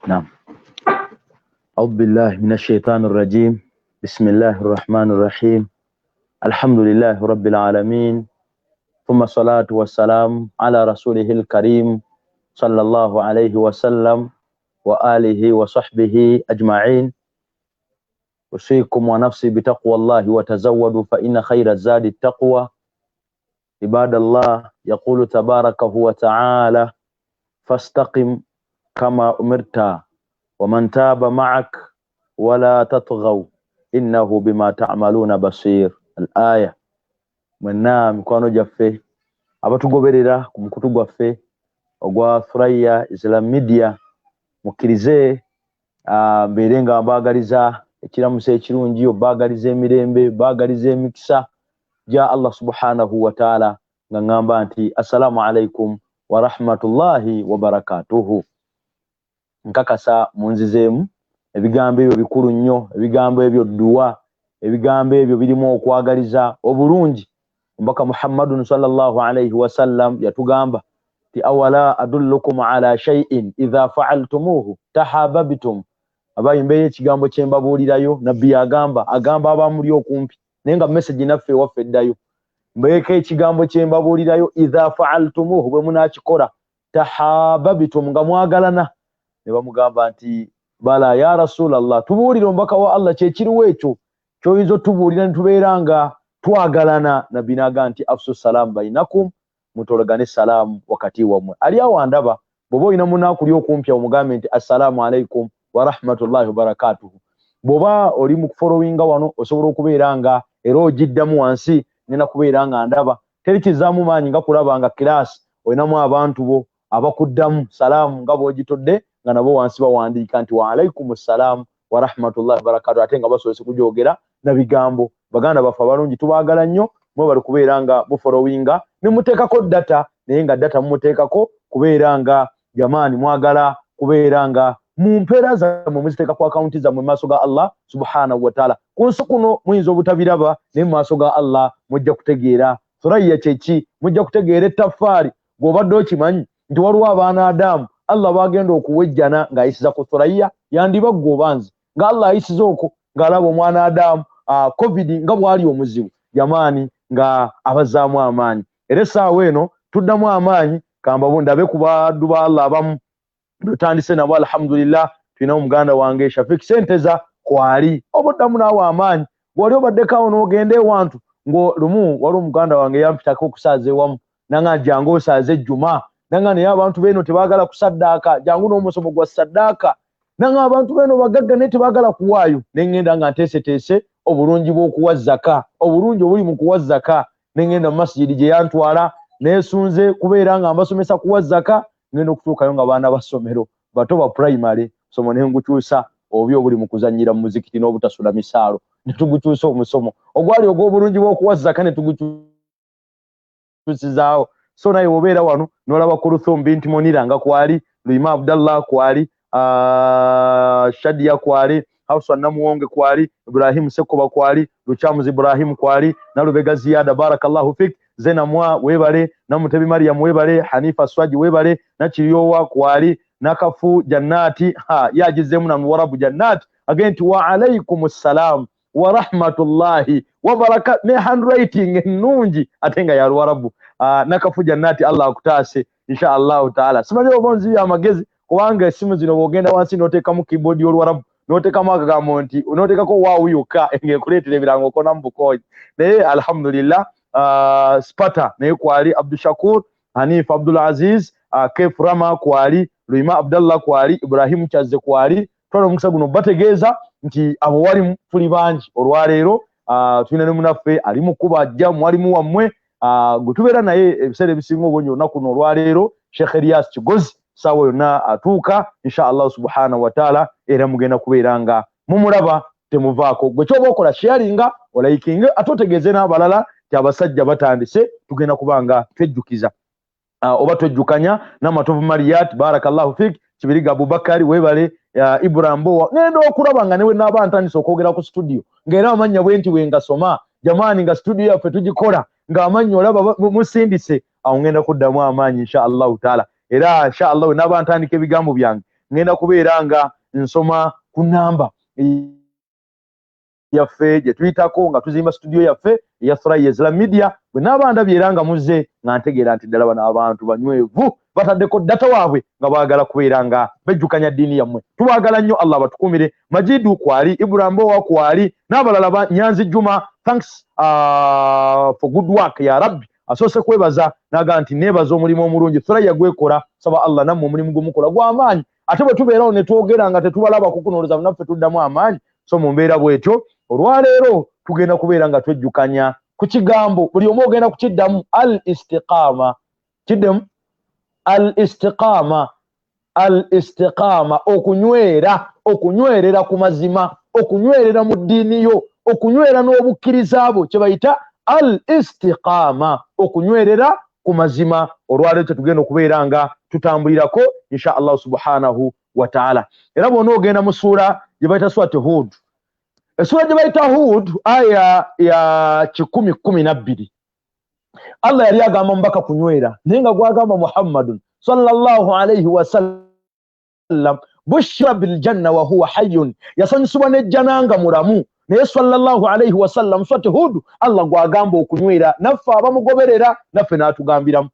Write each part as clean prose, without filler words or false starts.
نعم. أعوذ بالله من الشيطان الرجيم. بسم الله الرحمن الرحيم. الحمد لله رب العالمين، ثم الصلاة والسلام على رسوله الكريم صلى الله عليه وسلم وآله وصحبه أجمعين. أوصيكم ونفسي بتقوى الله وتزودوا فإن خير الزاد التقوى. عباد الله، يقول تباركه وتعالى: فاستقم كما أمرت ومن تاب معك ولا تطغوا إنه بما تعملون بصير. الآية. Mwenna mikwano gyaffe abatugoberera ku mukutu gwaffe ogwa Thuraya Islam Media, mukkirize mbeere nga mbaagaliza ekiramuso ekirungi, obbaagaliza emirembe, baagaliza emikisa gya Allah subhanahu wa ta'ala, nga ngamba nti assalamu alaikum wa rahmatullahi wa barakatuhu. Nkakasa munzizeemu ebigambo ebyo bikulu nnyo, ebigambo ebyo dduwa, ebigambo ebyo birimu okwagaliza obulungi. Mbaka Muhammadun sallallahu alayhi wa sallam yatugamba ti awala adullukum ala shay'in idha fa'altumuhu tahabbtum. Abayimbe ekigambo kyembabuulirayo nabbi agamba abamuli okumpi, naye nga message naffe waffe eddayo. Mbeeka ekigambo kyembabuulirayo idha fa'altumuhu, bwe munakikola tahabbtum, nga mwagalana. Ne bamugamba nti bala ya Rasulallah, tubuulire omubaka wa Allah kyekiriwo ekyo kyoyinza otubuulira ne tubeera nga twagalana. Nabbi n'agamba nti afsu salamu bainakum, mutolagane salaamu wakati wammwe. Ali awo andaba, bw'oba olina munaakuli okumpi omugambe nti assalamu alaikum wa rahmatullahi wa barakatuhu. Bw'oba oli mu kufolowinga wano osobola okubeera nga era ogiddamu wansi, ngenda kubeera nga ndaba. Teri kizaamu maanyi nga kulaba nga kiraasi olinamu abantu bo abakuddamu salaamu nga bw'ogitodde, nga nabo wansi bawandiika nti wa alaikum salamu wa rahmatullahi wa barakatuhu, ate nga basobose kujoogera na bigambo. Baganda baffe abalungi tubaagala nnyo, mwe bali kubeera nga mufolowinga ne muteekako data, naye nga data mumuteekako kubeera nga jamaani mwagala kubeera nga mu mpeera zammwe muziteekako akawunti zammwe mu maaso ga Allah subhanahu wa ta'ala. Ku nsi kuno muyinza obutabiraba, naye mu maaso ga Allah mujja kutegeera Thuraya kyeki, mujja kutegeera ettaffaali gw'obadde okimanyi nti waliwo abaana Adamu Allah bagenda okuwejjana ng'ayisiza ku Thuraya, yandiba ggwe obanzi nga Allah ayisiza okwo ng'alaba omwana Adamu COVID nga bwali omuzibu, jamaani nga abazaamu amaanyi. Era essaawa eno tuddamu amaanyi, kamba ndabe ku baddu ba Allah abamu tutandise nabo alhamdulillah. Tulina omuganda wange Shafik Senteza kwali obuddamu naawe amaanyi. Bw'oli obaddeko n'ogenda ewantu, lumu wali omuganda wange yampitako okusaaza ewamu, nanga jangu osaaze ejjuma, nanga naye abantu beeno tebaagala kusaddaaka, jangu n'omusomo gwa saddaaka, nanga abantu beeno bagagga naye tebaagala kuwaayo. Ne ngenda nga nteeseteese obulungi bw'okuwa zaka, obulungi obuli mu kuwa zaka. Ne ngenda mu masjidi gye yantwala, neesunze kubeera nga mbasomesa kuwa zaka. Ngenda okutuukayo nga baana basomero bato ba primary, somo ne ngukyusa obi obuli mu kuzannyira mu muzikiti n'obutasula misaalo, ne tugukyusa omusomo ogwali ogw'obulungi bw'okuwa zaka ne tugukyusizaawo. So naye obeera wano n'olaba Kulthum binti Munira nga kwali, Luima Abdallah kwali, Shadia kwali, Hausa Namuwonge kwali, Ibrahim Sekoba kwali, Luchamuzi Ibrahim kwali, Nalubega Ziyada barakallahu fik, Zena Mwa webale, Namutebi Mariam webale, Hanifa Swaji webale, Nachiriyowa kwali, Nakafu Jannati yagizemu na Mwarabu Jannati agenti wa alaikumus salam wa rahmatullahi wa barakat, ne handwriting ennungi atenga ya Warabu. Nakafu Jannati Allah akutaase insha Allah taala. Simanyi obonzi ya magezi kubanga esimu zino bwogenda wansi n'oteekamu keyboard y'Olwarabu, n'oteekamu akagambo nti n'oteekako waawu yokka ng'ekuleetera ebirango kona mu bukoyi. Naye alhamdulillah Spata naye kwali, Abdul Shakur, Hanif Abdul Aziz, Kef Rama kwali, Luima Abdallah kwali, Ibrahim Chazze kwali. Twala omukisa guno bategeeza nti abo wali tuli bangi olwaleero. Tulina ne munaffe ali mu kuba ajja mwalimu wammwe gwe tubeera naye ebiseera ebisinga obungi olunaku luno olwaleero, Sheikh Elias Kigozi saawa yonna atuuka insha Allah subhanahu wa ta'ala, era mugenda kubeera nga mumulaba temuvaako. Gwe kyoba okola sharinga olaikinga ate otegeeze n'abalala ti abasajja batandise, tugenda kubanga twejjukiza oba twejjukanya n'amatovu Mariyat barakallahu fik, Kibiriga Abubakari webale, Ibrahim Bowa. Ngenda okulaba nga newe n'aba ntandise okwogera ku studio ng'era amanya bwenti wengasoma, jamaani nga studio yaffe tugikola ng'amanya olaba musindise, awo ngenda kuddamu amaanyi insha Allah taala. era inshallah naba ntandika ebigambo byange ngenda kubeera nga nsoma ku namba yaffe gye tuyitako nga tuzimba studio yaffe eya Thuraya Islam Media bwe naba ndabyera nga muze nga ntegeera nti ddala bano abantu banywevu bataddeko data waabwe nga baagala kubeera nga bejjukanya ddiini yammwe. Tubaagala nnyo, Allah batukumire. Majidu kwali, Ibrahim Bowa kwali, n'abalala Nyanzi Juma, thanks for good work ya Rabbi. Asoose kwebaza naga nti neebaza omulimu omulungi Thuraya gwekola, saba Allah nammwe omulimu gumukola gw'amaanyi. Ate bwe tubeerawo ne twogera nga tetubalaba kukunooleza naffe tuddamu amaanyi, so mu mbeera bwetyo olwaleero tugenda kubeera nga twejjukanya ku kigambo buli omu ogenda kukiddamu al-istiqaama. Kiddemu al-istiqaama, al-istiqaama, okunywerera ku mazima, okunywerera mu ddiini yo, okunywera n'obukkiriza bwo, kye bayita al-istiqaama, okunywerera ku mazima. Olwaleero tugenda okubeera nga tutambulirako insha Allah subhanahu wa ta'ala. Era bw'ona ogenda mu ssuura gye bayita surati Hud, essuura gye bayita Hud aya ya 10:12, Allah yali agamba mbaka kunywera naye nga gwagamba Muhammadun sallallahu alayhi wa sallam bushra bil janna wa huwa hayyun, yasanyusibwa n'ejjana nga mulamu naye sallallahu alayhi wa sallam surati Hud Allah gwagamba okunywera, naffe abamugoberera naffe n'atugambiramu.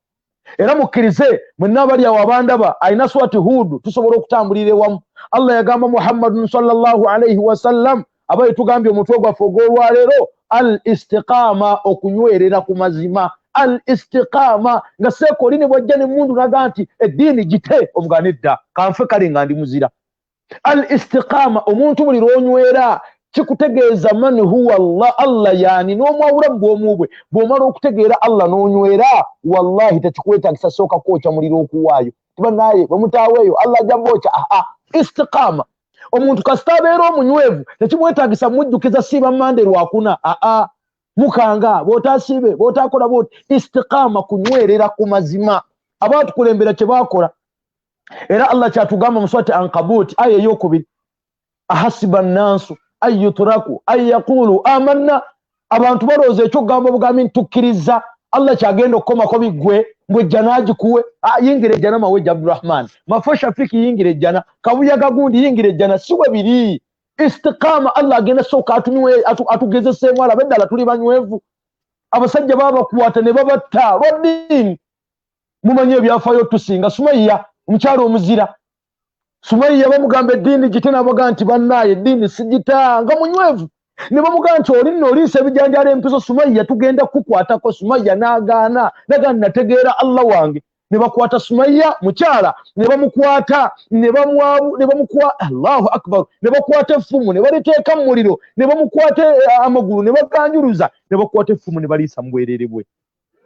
Era mukkirize mwenna bali awo abandaba ayina surati Hud tusobola okutambulira ewamu. Allah yagamba Muhammadun sallallahu alayhi wa sallam abaye tugambye omutwe gwaffe ogw'olwaleero al-istiqaama, okunywerera ku mazima. Al-istiqaama nga seekoli ne bwajja n'emmundu naga nti eddiini gite omuganedda kanfe kale nga ndi muzira. Al-istiqaama, omuntu buli lw'onywera kikutegeeza man huwa Allah, Allah yani n'omwawula bw'omu bwe. Bw'omala okutegeera Allah n'onywera, wallahi tekikwetagisa sooka kwokya muliro okuwaayo. Tiba naye bwemutaaweeyo Allah ajja bwokya. Istiqaama, omuntu kasita abeera omunywevu tekimwetagisa mujjukiza siiba mande lwakuna. Mukanga bw'otaasiibe bw'otaakola bw'oti. Istiqaama, kunywerera ku mazima. Abaatukulembera kye baakola. Era Allah kyatugamba mu surati Ankabut aya ey'okubiri, ahasiba nnaasu an yutraku an yaqulu amanna, abantu balowooza ekyogamba bugambi ntukkiriza Allah kyagenda okukomako biggwe mbwe ejjana agikuwe. Yingira ejjana mawejja Abdurrahman, Mafo Shafiki yingira ejjana, Kabuyaga gundi yingira ejjana, siwe biri. Istiqaama, Allah agenda sooka atugezeseemu alabe ddala tuli banywevu. Abasajja babakwata ne babatta lwaddiini. Mumanyi ebyafaayo tusinga. Sumayya omukyalo omuzira, Sumayya bamugamba eddiini gite n'abaga nti bannaaye eddiini sigitanga munywevu. Ne bamugamba nti oli nno oliisa ebijanjalo empiso, Sumayya tugenda kukwatako. Sumayya n'agaana nategeera Allah wange. Ne bakwata Sumayya mukyala, ne bamukwata ne bamukwata, Allahu akbar, ne bakwata effumu ne baliteeka mu muliro, ne bamukwata amagulu ne baganjuluza, ne bakwata effumu ne baliisa mu bwereere bwe.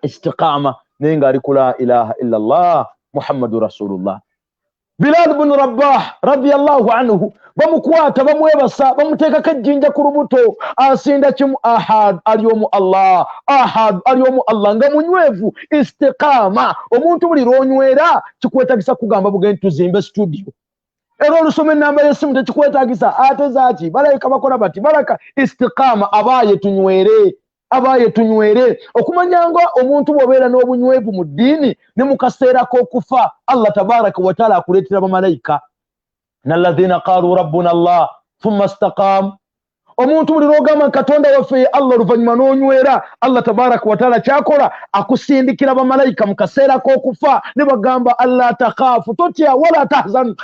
Istiqaama, naye ng'ali ku la ilaha illa Allah Muhammadu Rasulullah. Bilal ibn Rabah radiyallahu anhu bamukwata bamwebasa bamuteekako ejjinja ku lubuto, asinda kimu ahad alyomu Allah, ahad alyomu Allah, nga munywevu. Istiqaama, omuntu buli lw'onywera kikwetagisa kugamba bugende tuzimbe studio. Era olusoma ennamba y'essimu tekikwetagisa ate zaaki balayika bakola bati baraka. Istiqaama, abaaye tunywere, abaaye tunywere. Okumanya nga omuntu bw'obeera n'obunywevu mu ddiini ne mu kaseera k'okufa Allah tabaraka wa taala akuleetera bamalayika. Nalladhina qaalu rabbuna Allah thumma istaqaamu, omuntu buli lw'ogamba Katonda waffe ye Allah oluvannyuma n'onywera, Allah tabaraka wa taala kyakola akusindikira bamalayika mu kaseera k'okufa ne bagamba alla takhaafu, totya wala tahzanu,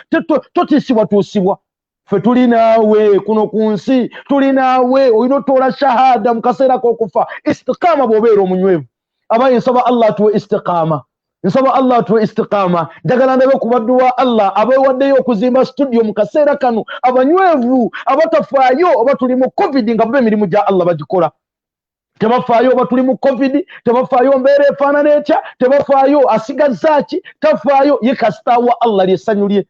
totiisibwatuusibwa. Ffe tuli naawe kuno ku nsi, tuli naawe, olina otoola shahada mu kaseera k'okufa. Istiqaama bw'obeera omunywevu. Abaye nsaba Allah atuwe istiqaama, nsaba Allah atuwe istiqaama. Njagala ndabe ku baddu wa Allah abeewaddeyo okuzimba studio mu kaseera kano, abanywevu abatafaayo oba tuli mu covid nga bo emirimu gya Allah bagikola. Tebafaayo oba tuli mu covid, tebafaayo mbeera efaanana etya, tebafaayo asigazzaaki, tafaayo ye kasita wa Allah ly'essanyu lye.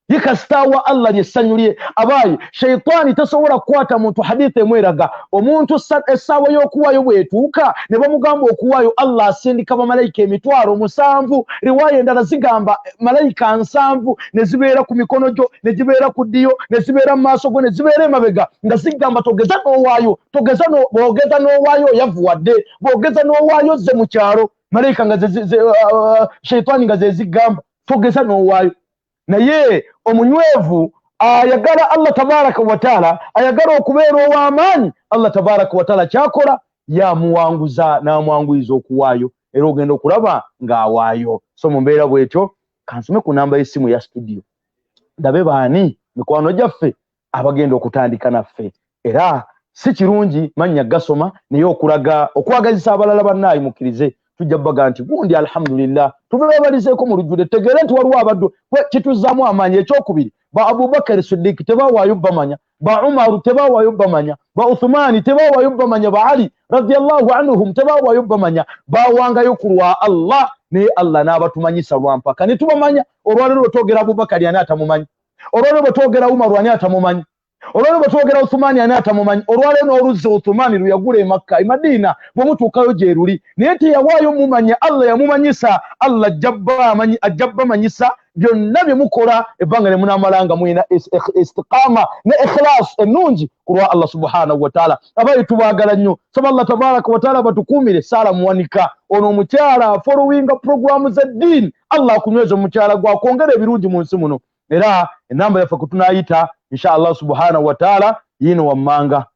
Yikasitawa Allah ly'essanyu lye. Abaayi shayitaani tasobola kukwata muntu. Hadithi emweraga omuntu essaawa y'okuwaayo bw'etuuka ne bamugamba okuwaayo, Allah asindika bamalayika 7,000. Riwaaya endala zigamba malayika 7 ne zibeera ku mikono gyo, ne zibeera ku ddyo, ne zibeera mu maaso go, ne zibeera emabega nga zigamba togeza n'owaayo, bw'ogeza n'owaayo yavuwadde, bw'ogeza n'owaayo ze mu kyalo. Malayika nga shayitaani nga ze zigamba togeza n'owaayo. Naye omunywevu ayagala Allah tabaraka wa taala, ayagala okubeera ow'amaanyi, Allah tabaraka wa taala kyakola yamuwanguza n'amwanguyiza okuwaayo, era ogenda okulaba ng'awaayo. So mu mbeera bwetyo kansome ku namba y'essimu ya studio ndabe baani mikwano gyaffe abagenda okutandika naffe. Era si kirungi mannya gasoma naye okwagazisa abalala bannaayi mukkirize tujja baga nti gundi alhamdulillah tubabalizeeko mu lujjudde tegeere nti waliwo abaddu kituzaamu amaanyi. Ekyokubiri ba Abubakar Siddiq tebawaayo bamanya, ba Umaru tebawaayo bamanya, ba Uthmani tebawaayo bamanya, ba Ali radiyallahu anhum tebawaayo bamanya, bawangayo ku lwa Allah naye Allah n'abatumanyisa lwampaka ne tubamanya. Olwaleero bwetwogera Abubakar ani atamumanyi, olwaleero bwetwogera Umaru ani atamumanyi, olwaleero bwetwogera Uthmani ani atamumanyi, olwaleero n'oluzzi Uthmani luyagula e Makka e Madina bwe mutuukayo gye luli naye teyawaayo mumanya. Allah yamumanyisa, Allah ajjabba manyisa byonna bye mukola ebbanga lye munaamalanga muyina istiqaama ne ikhlas ennungi ku lwa Allah subhanahu wa taala. Abayi tubaagala nnyo, saba Allah tabaraka wa taala batukuumire. Saala Muwanika ono omukyala followinga programu za ddiini, Allah akunyweza omukyala gwakwongera ebirungi mu nsi muno. Era enamba yaffe kutunaayita insha Allah subhanahu wa taala yino wammanga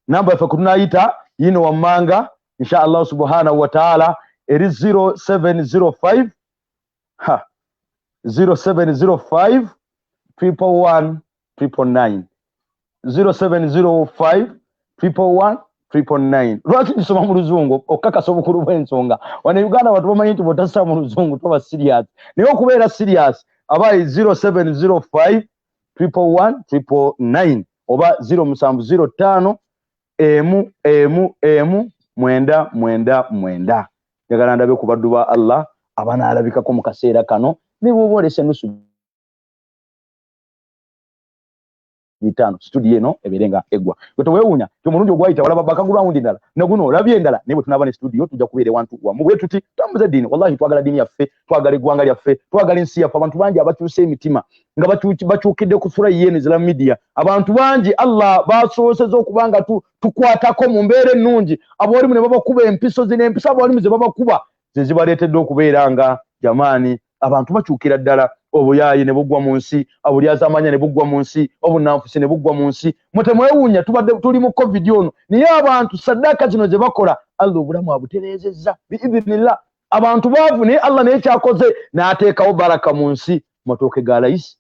namba yaffe kutunaayita yino wammanga insha Allah subhanahu wa taala eri 0705 0705 111 999 0705 111 999. Lwaki nsoma mu luzungu okakasa obukulu bw'ensonga. Wano Uganda abantu bamanyi nti bw'otassa mu luzungu toba serious, naye okubeera serious abayi 0705 111 999 oba 0705 999. Njagala ndabe ku baddu ba Allah abanaalabikako mu kaseera kano ne bw'oba olese nusu bitano studio eno eberenga egwa gwe tewewuunya ti omulundi ogwayita walaba bakagulawundi ndala naguno olabye endala naye bwe tunaba ne studio tujja kubeera wantu wamu bwe tuti tutambuze ddiini. Wallahi twagala ddiini yaffe, twagala eggwanga lyaffe, twagala ensi yaffe. Abantu bangi abakyusa emitima nga bakyukidde ku sura y'eno Islam Media. Abantu bangi Allah basooseza okubanga tukwatako mu mbeera ennungi. Abawalimu ne babakuba empiso zino, empisa abawalimu ze babakuba ze zibaleetedde okubeera nga jamaani abantu bakyukira ddala. Obuyaayi ne bugwa mu nsi, obulyazamanya ne bugwa mu nsi, obunanfusi ne bugwa mu nsi. Mutemwewuunya tubadde tuli mu covid ono naye abantu saddaaka zino ze bakola Allah obulamu abutereezezza biidhinillah. Abantu baavu naye Allah naye kyakoze n'ateekawo baraka mu nsi. Matooke ga layisi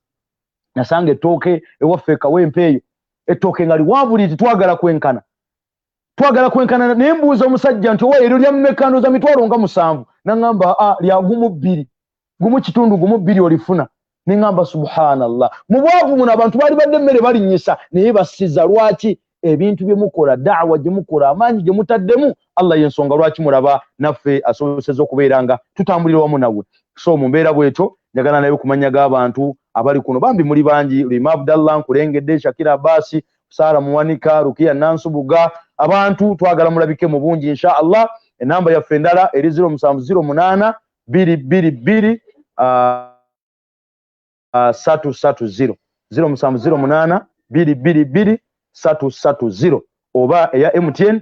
nasanga ettooke ewaffe ekawempe eyo ettooke nga liwaabuliti twagala kwenkana naye mbuuza omusajja nti owa eryo lya mmeka ndooza mitwalo nga 7 naŋŋamba lya gumu 2 gumu kitundu gumu 2 olifuna. Niŋŋamba subhanallah, mu bwavu muno abantu baali badde emmere balinnyisa naye basiza. Lwaki? Ebintu bye mukola, da'wa gye mukola, amaanyi gye mutaddemu, Allah y'ensonga lwaki mulaba naffe asoboseza okubeera nga tutambulira wamu nawe. So mu mbeera bwetyo njagala naye kumanya g'abantu abali kuno bambi muli bangi. Lima Abdallah nkulengedde, Shakira Abasi, Sara Muwanika, Rukia Nansubuga, abantu twagala mulabike mu bungi insha Allah. Enamba yaffe endala eri 0708 222 330 0708 222 330 oba eya MTN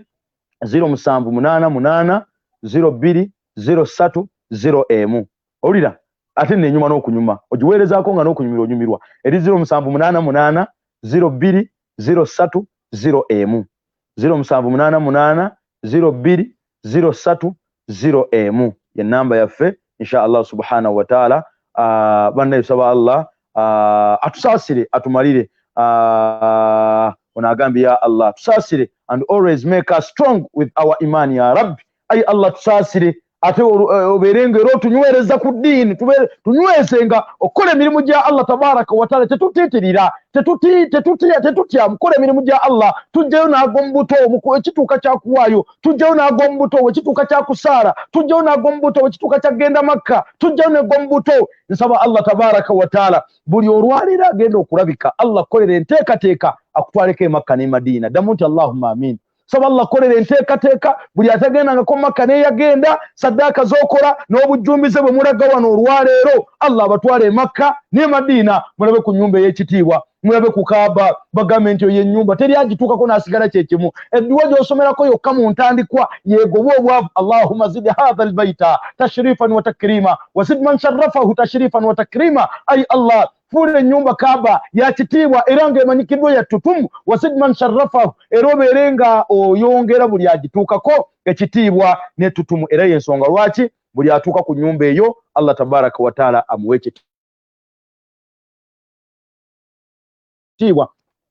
0788 02 03 Olira ate nenyuma n'okunyuma ogiweerezaako nga n'okunyumirwa onyumirwa eri 0788 02 03 0788 02 03 ye namba yaffe insha Allah subhanahu wa ta'ala. Banna yusaba Allah atusaasire atumalire. Onagambye ya Allah tusaasire and always make us strong with our iman ya Rabbi. Ay Allah tusaasire ate oberenga era otunywereza ku ddiini tunywezenga okukola emirimu gya Allah tabaraka wa taala tetutiitirira tetutya mukola emirimu gya Allah. Tujjayo n'ag'omubuto ekituuka kyakuwaayo, tujjayo n'ag'omubuto ekituuka kyakusaara, tujjayo n'ag'omubuto ekituuka kyagenda Makka, tujjayo n'ag'omubuto. Nsaba Allah tabaraka wa taala buli olwalira agenda okulabika Allah kolera enteekateeka akutwaleko e Makka ne Madina. Ddamu nti Allahumma amin. saba Allah kolera enteekateeka buli atagendangako Makka ne yagenda saddaaka z'okola n'obujjumbize bwe mulaga wano olwaleero Allah abatwale Makka ne Madina mulabe ku nnyumba ey'ekitiibwa mulabe ku Kaaba bagambe nti ye nnyumba teri agituukako n'asigala kye kimu edduwa gy'osomerako yokka mu ntandikwa yeegoba obwavu Allahumma zid hadha albayta tashrifan wa takrima wa zid man sharrafahu tashrifan wa takrima ay Allah fuula ennyumba Kaaba ya kitiibwa era ng'emanyikiddwa ya ttutumu wa zid man sharrafahu era obeere nga oyongera buli agituukako ekitiibwa n'ettutumu era y'ensonga lwaki buli atuuka ku nnyumba eyo Allah tabaraka wa taala amuwe ekitiibwa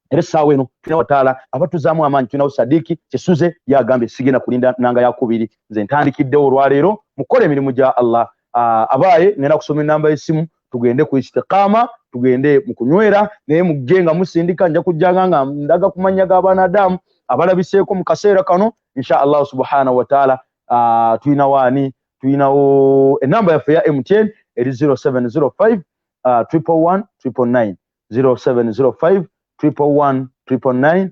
era essaawa eno tulina wataala abatuzaamu amaanyi tulinawo Sadiiki Kisuze yagambye sigenda kulinda nanga yakubiri nze ntandikiddewo olwaleero mukola emirimu gya Allah abaaye ngenda kusoma enamba y'essimu tugende ku istiqaama tugende mu kunywera naye mugge nga musindika nja kujjanga nga ndaga kumanya g'abaana Adamu abalabiseeko mu kaseera kano insha Allah subhanahu wa taala tulina waani tulinawo enamba yaffe ya MTN eri 0705 111 999 0705 111 999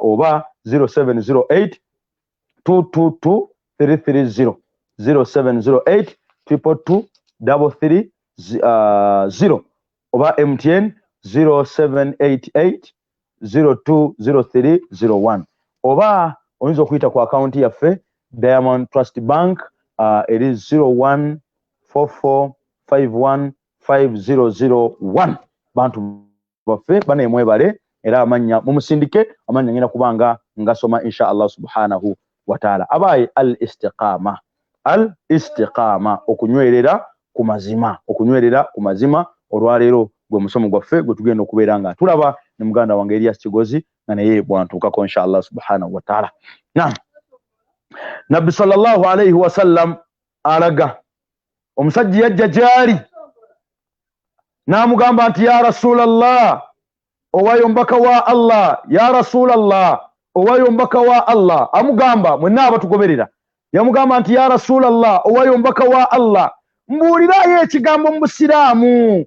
oba 0708 222 330 0708 222 330 oba MTN 0788 020301 oba oyinza okuyita ku akaunti yaffe Diamond Trust Bank eri 0144515001 bantu baffe bane mwebale era amanya mumusindike amanya ngina kubanga ngasoma insha Allah subhanahu wa taala abaye al istiqama okunywerera ku mazima olwaleero gwe musomo gwaffe gwe tugenda okubeera nga tulaba ne muganda wange Elias Kigozi nga naye bwantuukako insha Allah subhanahu wa taala. Naam, Nabbi sallallahu alayhi wa sallam alaga omusajja yajja gyali n'amugamba nti ya Rasulallah owayo mbaka wa Allah, ya Rasulallah owayo mbaka wa Allah. Amugamba mwenna abatugoberera yamugamba nti ya Rasulallah owayo mbaka wa Allah mbuulirayo ekigambo mu Busiraamu,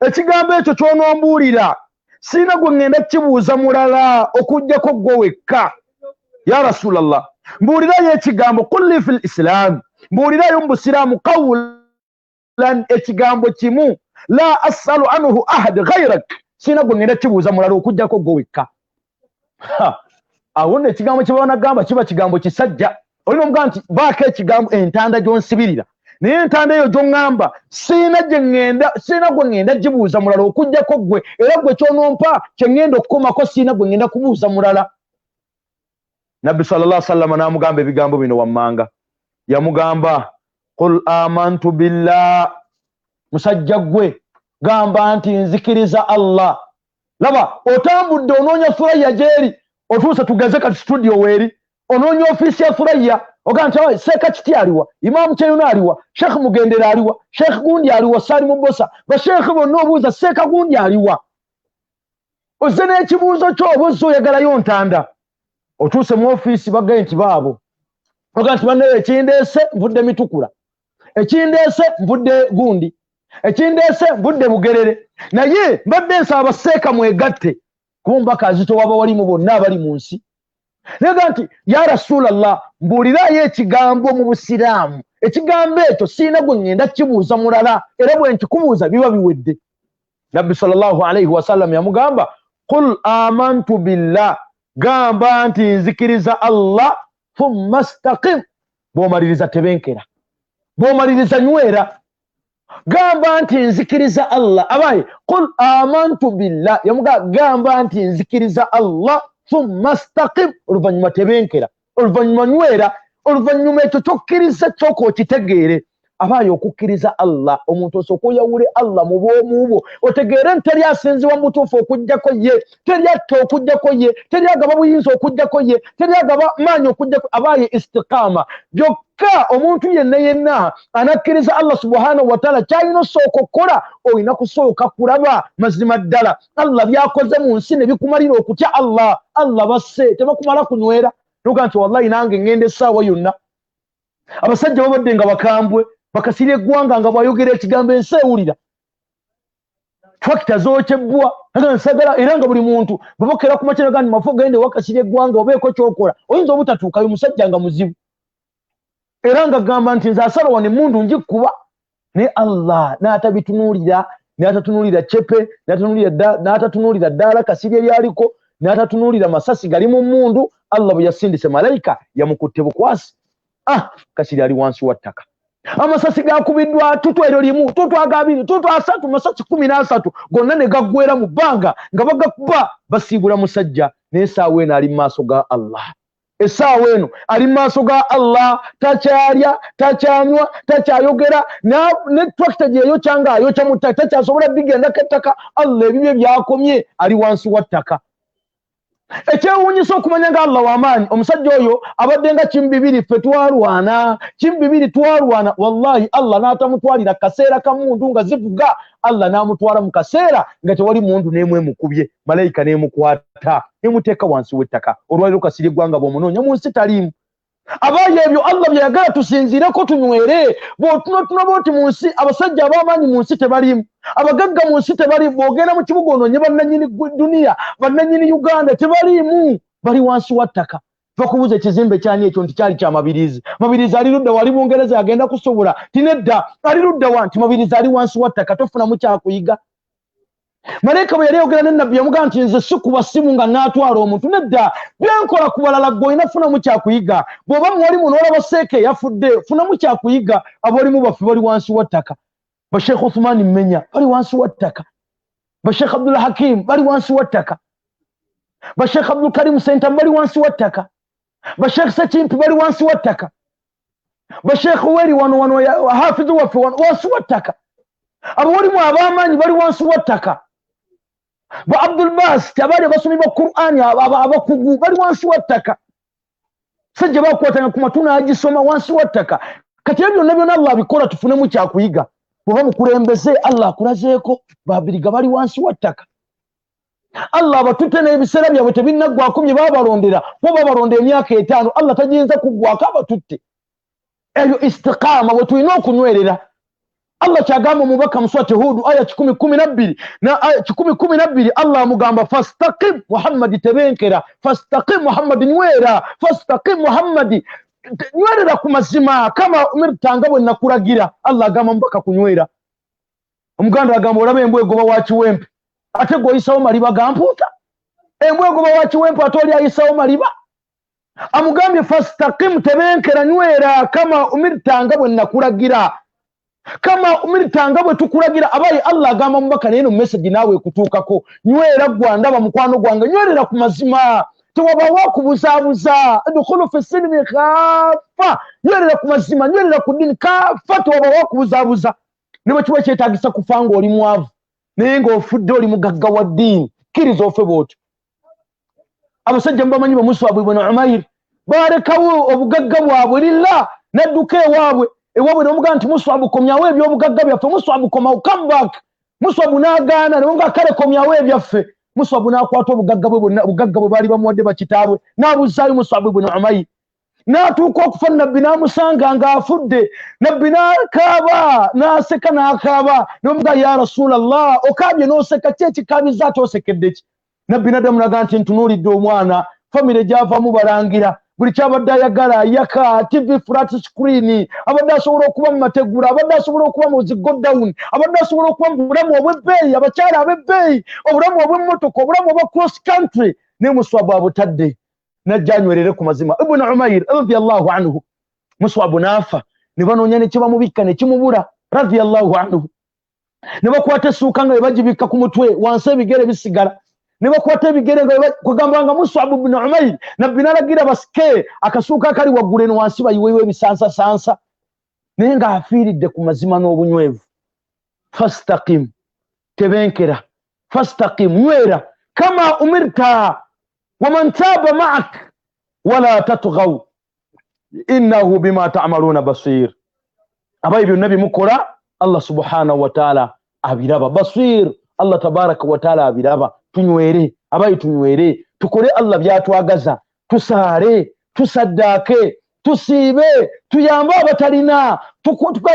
ekigambo ekyo ky'onombuulira sina gwe ngenda kibuuza mulala okujjako gwe wekka. Ya Rasulallah mbuulirayo ekigambo kulli fil Islam, mbuulirayo mu Busiraamu qawlan ekigambo kimu la as'alu anhu ahad ghayrak, sina gwe ngenda kibuuza mulala okujjako gwe wekka. Awo ekigambo kye banagamba kiba kigambo kisajja. Olina omugamba nti baako ekigambo entanda gy'onsibirira naye entanda eyo gy'oŋŋamba sina gwe ngenda gibuuza mulala okujjako gwe, era gwe kyonompa kye ngenda okukomako, sina gwe ngenda kubuuza mulala. Nabbi sallallahu alaihi wasallam n'amugamba ebigambo bino wammanga. Yamugamba qul amantu billah, musajja gwe gamba nti nzikiriza Allah. Laba otambudde onoonya Thuraya gyeri otuuse tugeze kati studio weeri onoonya ofiisi ya Thuraya ogamba nti Seeka Kiti aliwa, Imaamu Kyeyuna aliwa, Sheikh Mugendera aliwa, Sheikh Gundi aliwa, Salimu Bosa, basheekhe bonna obuuza Seeka Gundi aliwa. Ozze n'ekibuuzo kyo oba ozze oyagalayo ntanda. Otuuse mu ofiisi bagaye nti baabo ogamba nti bannaye ekindeese nvudde Mitukula, ekindeese nvudde Gundi, ekindeese nvudde Bugerere, naye mbadde nsaba Seeka mwegatte kuba omubaka azitowaba walimu bonna abali mu nsi. Nega nti ya Rasulallah mbuulirayo ekigambo mu Busiraamu, ekigambo ekyo siina gwe ngenda kibuuza mulala, era bwe nkikubuuza biba biwedde. Nabbi sallallahu alayhi wasallam yamugamba qul amantu billah, gamba nti nzikiriza Allah thumma istaqim, bw'omaliriza tebenkera, bw'omaliriza nywera. Gamba nti nzikiriza Allah. Abaye qul amantu billah yamugamba gamba nti nzikiriza Allah thumma istaqim, oluvannyuma tebenkera, oluvannyuma nywera, oluvannyuma ekyo kyokkiriza kyoko okitegeere. Abaye okukkiriza Allah omuntu osooka oyawule Allah mu bwomu bwo otegeere nti teri asinzibwa mutuufu okujjako ye, teri atta okujjako ye, teri agaba buyinza okujjako ye, teri agaba maanyi okujjako. Abaye istiqaama byokka omuntu yenna anakkiriza Allah subhanahu wa taala kyalina osooka okukola olina kusooka kulaba mazima ddala Allah byakoze mu nsi ne bikumalira okutya Allah. Allah basse tebakumala kunywera noga nti wallahi nange ngenda essaawa yonna. Abasajja babadde nga bakambwe bakasirya eggwanga nga bwayogera ekigambo ensi ewulira. tractor zokyebwa nsagala era nga buli muntu babokera ku makina gandi mafu gende wakasire eggwanga obeeko kyokola oyinza obutatuukayo musajja nga muzibu era nga gamba nti nze asala wano emmundu njikuba naye Allah n'atatunuulira cepe n'atatunuulira ddaala kasiri eryaliko n'atatunuulira masasi gali mu mmundu Allah bwe yasindise malayika yamukutte bukwasi kasiri ali wansi wa ttaka amasasi gakubiddwa tutu eryo limu tutu agabiri tutu asatu masasi 13 gonna ne gaggwera mu bbanga nga bagakuba basiibula musajja naye essaawa eno ali mu maaso ga Allah essaawa eno ali mu maaso ga Allah takyalya takyanywa takyayogera ne tractor gyeyo kyanga ayokya mu ttaka takyasobola bigendako ettaka Allah ebibye byakomye ali wansi wa ttaka ekyewuunyisa okumanya nga Allah w'amaanyi omusajja oyo abadde nga kimbibiri ffe twalwana kimbibiri twalwana wallahi Allah n'atamutwalira kaseera ka mundu nga zivuga Allah n'amutwala mu kaseera nga tewali mundu n'emu emukubye malayika n'emukwata n'emuteeka wansi w'ettaka olwaliro kasiri eggwanga bw'omunoonya mu nsi taliimu abaye ebyo Allah bye yagala tusinziireko tunywere bw'otunotuna bwoti mu nsi abasajja ab'amaanyi mu nsi tebaliimu abagagga mu nsi tebaliimu bw'ogenda mu kibuga onoonye bannannyini duniya bannannyini Uganda tebaliimu bali wansi wa ttaka bakubuza ekizimbe kyani ekyo nti kyali kya mabirizi mabirizi ali ludda wali Bungereza agenda kusobola tinedda ali ludda wa nti mabirizi ali wansi wa ttaka tofunamu kyakuyiga malayika bwe yali ayogera ne nabbi yamugamba nti nze sikuba ssimu nga naatwala omuntu nedda byenkola ku balala gwe olina funamu kyakuyiga bw'oba mwali muno olaba seeke yafudde funamu kyakuyiga abalimu baffe bali wansi wa ttaka basheekh Uthman Mmenya bali wansi wa ttaka basheekh Abdul Hakim bali wansi wa ttaka basheekh Abdul Karim Sentam bali wansi wa ttaka basheekh Sekimpi bali wansi wa ttaka basheekh Weri wano hafidhu waffe wansi wa ttaka abawalimu ab'amaanyi bali wansi wa ttaka ba Abdul Basit abaali abasomi ba Qur'ani abakugu bali wansi wa ttaka sajja bakwatanga ku matuna agisoma wansi wa ttaka kati ebyo byonna Allah abikola tufunemu kyakuyiga bw'oba mukulembeze Allah akulazeeko babiriga bali wansi wa ttaka Allah abatutte n'ebiseera byabwe tebinnagwako bye baabalondera bo babalonda emyaka 5 Allah tagiyinza kuggwako abatutte ebyo istiqaama bwe tulina okunywerera Allah kyagamba omubaka mu surati Hud aya 10:12 na aya 10:12 Allah amugamba fastaqim Muhammad tebenkera fastaqim Muhammad nywera fastaqim Muhammad nywera ku mazima kama umirtanga bwe nakulagira Allah agamba mbaka kunywera omuganda agamba olaba embwe egoba wa kiwempe ate go isawo maliba gamputa embwe egoba wa kiwempe atoli ayisawo maliba amugambye fastaqim tebenkera nywera kama umirtanga bwe nakulagira kama umiritanga bwe tukulagira abaye Allah agamba mubaka neno message nawe kutuukako nywera gwandaba mukwano gwange nywerera ku mazima tewaba wakubuzabuza dukhulu fi silmi khafa nywerera ku mazima nywerera ku dini kafa tewaba wakubuzabuza niba kiba kyetagisa kufanga oli mwavu naye ng'ofudde oli mugagga wa ddiini kkiriza ofe bw'otyo abasajja mubamanyi Mus'ab ibn Umayr balekawo obugagga bwabwe lillah nadduka ewaabwe n'omugamba nti Mus'ab komyawo ebyobugagga byaffe Mus'ab koma come back Mus'ab n'agaana ne nga kale komyawo ebyaffe Mus'ab n'akwata obugagga bwe baali bamuwadde bakitaabwe n'abuzaayo Mus'ab ibn Umayr n'atuuka okufa nabbi n'amusanga ng'afudde nabbi n'akaaba n'aseka n'akaaba n'omugamba ya Rasulallah okaabye n'oseka ki ekikaabiza ate osekedde ki nabbi n'addamu n'agamba nti ntunuulidde omwana famire gy'avamu balangira buli kyabadde ayagala yaka TV flat screen abadde asobola okuba mu mategura abadde asobola okuba mu zigodown abadde asobola okuba mu bulamu obw'ebbeeyi abakyala ab'ebbeeyi obulamu obw'emmotoka obulamu obwa cross country ne Mus'ab abutadde najjanywerere ku mazima Ibn Umayr radiyallahu anhu Mus'ab n'afa ne banoonya ne kibamubikka ne kimubula radiyallahu anhu ne bakwata essuuka nga bagibikka ku mutwe wansi ebigere bisigala ne bakwata ebigere nga kugambanga Mus'ab ibn Umayr nabbi n'alagira basike akasuuka akali waggulu eno wansi bayiweewo ebisansasansa naye ng'afiiridde ku mazima n'obunywevu fastaqim tebenkera fastaqim nywera kama umirta waman taaba ma'ak wala tatghaw innahu bima ta'maluna basir abaye byonna bimukola Allah subhanahu wa ta'ala abiraba basir Allah tabaraka wa ta'ala abiraba tunywere abaye tunywere tukole Allah byatwagaza tusaare tusaddaake tusiibe tuyambe abatalina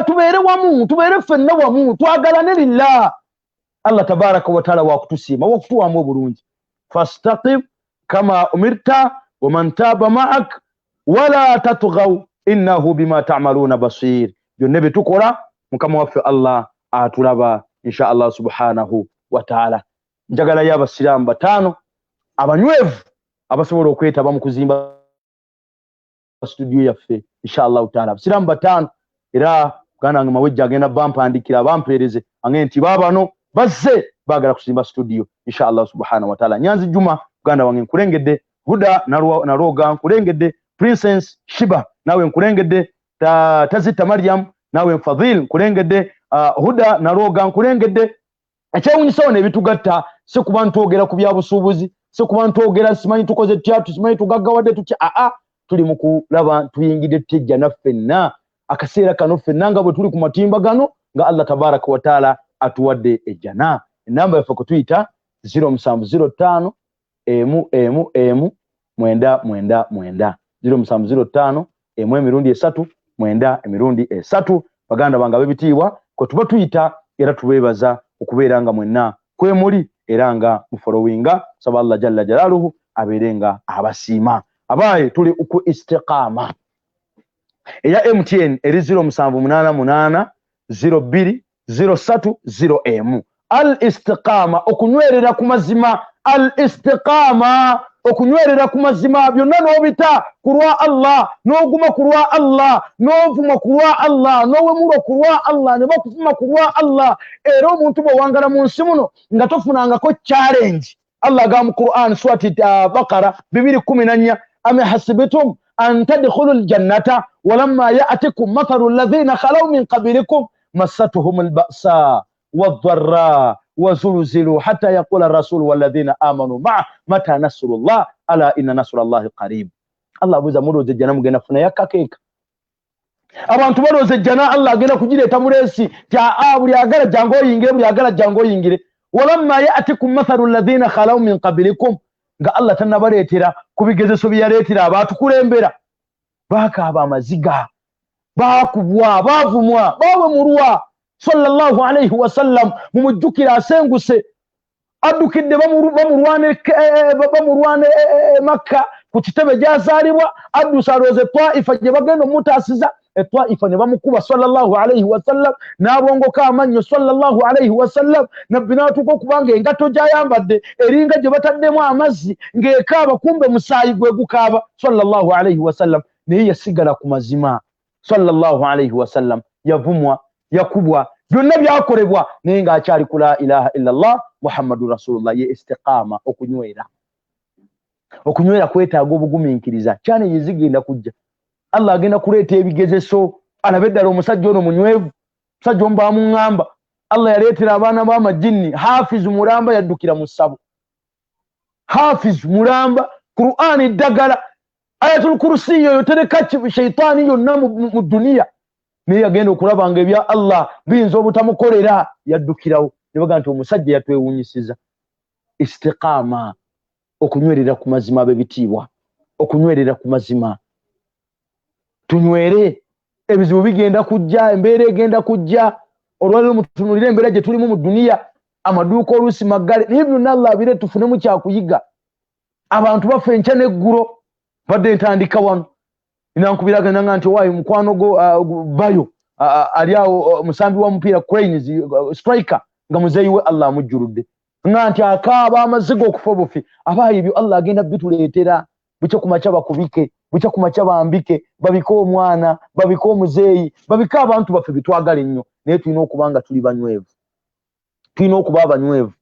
tubeere wamu tubeere ffenna wamu twagalane lillah Allah tabaraka wa taala wakutusiima wakutuwamu obulungi fastaqim kama umirta wa man taba ma'ak wala tatghaw innahu bima ta'maluna basir. Byonna bye tukola mukama waffe Allah atulaba insha Allah subhanahu wa taala. Njagala y'abasiraamu bataano abanywevu abasobola okwetaba mu kuzimba studio yaffe insha Allah taala. Abasiraamu bataano era kana nga mawejja agenda bampandikira bampeereze ange nti babano bazze bagala kusimba studio insha Allah subhanahu wa taala. Nyanzi Juma ganda wange nkulengedde, Huda naroga nkulengedde, Princess Shiba nawe nkulengedde, Tazita Maryam nawe Fadhil nkulengedde, Huda naroga nkulengedde. Ekyewunyisa ne bitugatta se kuba ntogera ku byabusuubuzi, se kuba ntogera simanyi tukoze tyatu, simanyi tugaggawadde tutya. Tuli mu kulaba tuyingidde tejja naffenna akaseera kano ffenna nga bwe tuli ku matimba gano nga Allah tabaraka wa taala atuwadde ejjana. Enamba yaffe kutuyita 0705 999 0705 3 baganda banga bebitiibwa ko tuba tuyita era tubeebaza okubeera nga mwenna kwemuli era nga mufolowinga. Saba Allah jalla jalaluhu abeerenga abasiima. Abaye tuli ku istiqama eya MTN eri 0788 02 03 al istiqama okunywerera ku mazima, al istiqama okunywerera ku mazima. Byonna n'obita kulwa Allah, n'oguma kulwa Allah, n'ovuma kulwa Allah, n'owemulwa kulwa Allah, ne bakuvuma kulwa Allah. Era omuntu bwe wangala mu nsi muno nga tofunangako challenge. Allah ga mu Quran surati Baqara 2:14 am hasibitum an tadkhulul jannata walamma ya'tikum mathalul ladhina khalaw min qablikum massatuhumul ba'sa wadh-dharra وزلزلوا حتى يقول الرسول والذين آمنوا معه متى نصر الله ألا إن نصر الله قريب. الله بوزا مروز الجنة مغينا فنا يكاكيك abantu baroze jana Allah agenda kugireta muresi kya buli agala jango yingire, buli agala jango yingire. Walamma ya'tikum mathalu alladhina khalaw min qablikum, nga Allah tannabaletera kubigezeso byaletera abantu kulembera bakaba amaziga bakubwa bavumwa bawe murwa sallallahu alayhi wa sallam mumujukira asenguse adukidde bamurwane Makka ku kitebe gyazaalibwa adusaroze Taifa gye bagenda omutasiza Taifa ne bamukuba sallallahu alayhi wa sallam n'abongoka amannyo sallallahu alayhi wa sallam nabbi n'atuuka okubanga engato gyayambadde eringa gye bataddemu amazzi ng'ekaaba kumbe musaayi gwe gukaaba sallallahu alayhi wa sallam. Naye yasigala ku mazima sallallahu alayhi wa sallam, yavumwa yakubwa byonna byakolebwa naye ng'akyali ku la ilaha illallah muhammadu rasulullah. Ye istiqama okunywera kwetaaga obugumiikiriza. Kyane yezigenda kujja Allah agenda kuleeta ebigezeso. Alabe ddala omusajja ono munywevu, musajja omu baamuŋŋamba Allah yaleetera abaana b'amajinni. Hafiz mulamba yaddukira mu ssabo, Hafiz mulamba Qur'ani ddagala ayatul kursi yo tereka shaytaani yonna mu duniya. Naye yagenda okulaba nga ebya Allah biyinza obutamukolera, yaddukirawo. Ne baga nti omusajja yatwewunyisiza. Istiqama okunywerera ku mazima bebitiibwa, okunywerera ku mazima. Tunywere, ebizibu bigenda kujja, embeera egenda kujja. Olwaliro mutunulire embeera gye tulimu mu duniya, amaduuka oluusi maggale. Naye byonna Allah abire tufunemu kyakuyiga. Abantu bafa enkya n'eggulo. Badde ntandika wano inankubiraga nga nti waayi mukwano go bayo ali awo musambi wa mupiira Cranes striker nga muzeeyi we Allah amujjuludde nga nti akaaba amaziga okufa obufi. Abaayi ebyo Allah agenda bituleetera. Bukya ku makya bakubike, bukya ku makya bambike, babike omwana, babike omuzeeyi, babike abantu baffe bitwagala ennyo. Naye tulina okuba nga tuli banywevu, tulina okuba abanywevu.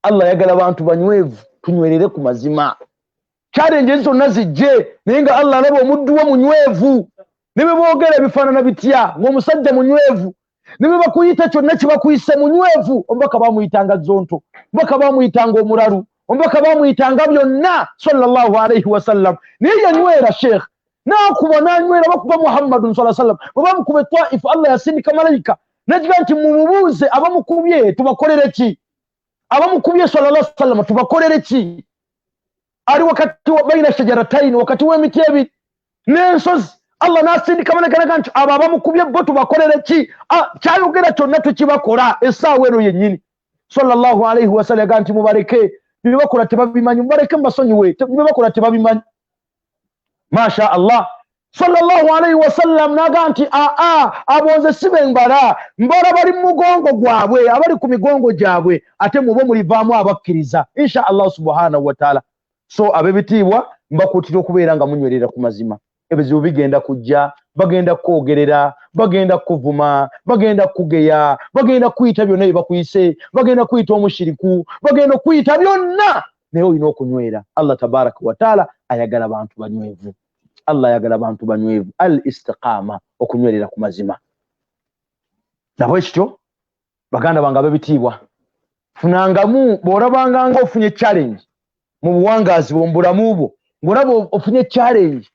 Allah yagala abantu banywevu, tunywerere ku mazima. Challenge zonna zijje naye nga Allah alaba omuddu we munywevu. Ne bwe boogera ebifaanana bitya ng'omusajja munywevu, ne bwe bakuyita kyonna kye bakuyise munywevu. Omubaka baamuyitanga zonto, omubaka baamuyitanga omulalu, omubaka baamuyitanga byonna sallallahu alayhi wa sallam. Naye yanywera sheekh n'akuba n'anywera bakuba Muhammadun sallallahu alayhi wa sallam. Bwe bamukuba Taifa Allah yasindika malayika n'agira nti mumubuuze abamukubye tubakolere ki? Abamukubye sallallahu alayhi wa sallam tubakolere ki? Ali wakati wa baina shajarataini, wakati w'emiti ebiri n'ensozi. Allah n'asindika malayika nti abo abamukubye bo tubakolere ki? Kyayogera kyonna tukibakola essaawa eno yennyini. sallallahu alayhi wasallam ganti mubareke bibakola tebabimanyi mubareke mbasonyiwe bibakola tebabimanyi masha Allah sallallahu alayhi wasallam naganti abonze sibe mbara bali mugongo gwabwe abali ku migongo gyabwe ate mubo mulivaamu abakkiriza insha Allah subhanahu wa ta'ala. So abebitibwa mbakutira okubeera nga munywerera ku mazima. Ebizibu bigenda kujja, bagenda kwogerera, bagenda kuvuma, bagenda kugeya, bagenda kuyita byonna bye bakuyise, bagenda kuyita omushiriku, bagenda kuyita byonna, naye olina okunywera. Allah tabaraka wa taala ayagala abantu banywevu. Allah ayagala abantu banywevu. Al istiqama, okunywerera ku mazima. Nabwe kityo baganda bange abebitibwa, funangamu bw'orabanga nga ofunye challenge mu buwangazi bw'ombulamu bwo, ng'olaba ofunye challenge,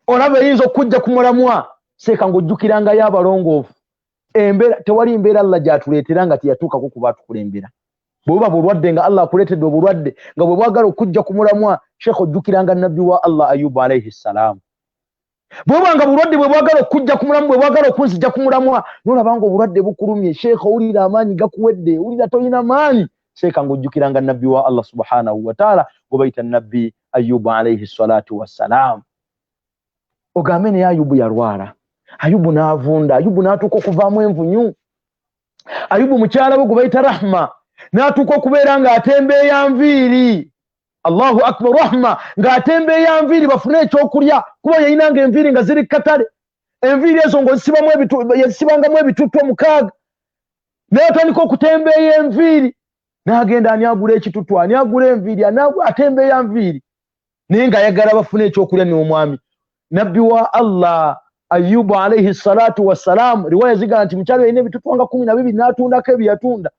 olaba eyinza okujja ku mulamwa, seeka ng'ojjukirangayo abalongoofu. Embeera tewali mbeera Allah gy'atuleetera nga teyatuukako kuba atukulembera. Bw'oba bulwadde nga Allah akuleetedde obulwadde nga bwe bwagala okujja ku mulamwa, sheekh ojjukiranga nabbi wa Allah Ayubu alayhi salaam. Bw'oba nga bulwadde bwe bwagala okujja ku mulamwa, bwe bwagala okunzija ku mulamwa, n'olaba nga obulwadde bukulumye, sheekh owulira amaanyi gakuwedde, owulira toyina maanyi, seeka ng'ojjukiranga nabbi wa Allah subhanahu wa ta'ala gwe bayita nabbi Ayubu alayhi salatu wassalaam. Ogambe ne Ayubu yalwala, Ayubu n'avunda, Ayubu n'atuuka okuvaamu envunyu, Ayubu mukyala we gwe bayita Rahma n'atuuka okubeera ng'atembeeya nviiri. Allahu akbar, Rahma ng'atembeeya nviiri bafune ekyokulya, kuba yayinanga enviiri nga ziri katale. Enviiri ezo ng'ozisibangamu ebitutu 6, n'atandika okutembeeya enviiri, n'agenda anyagula ekitutu, anyagula enviiri, atembeeya nviiri, naye ng'ayagala bafune ekyokulya n'omwami. Nabbi wa Allah Ayubu alayhi salatu wassalaam, riwaya ziga nti mukyalo yalina ebitutu nga 12 n'atundako ebyatunda.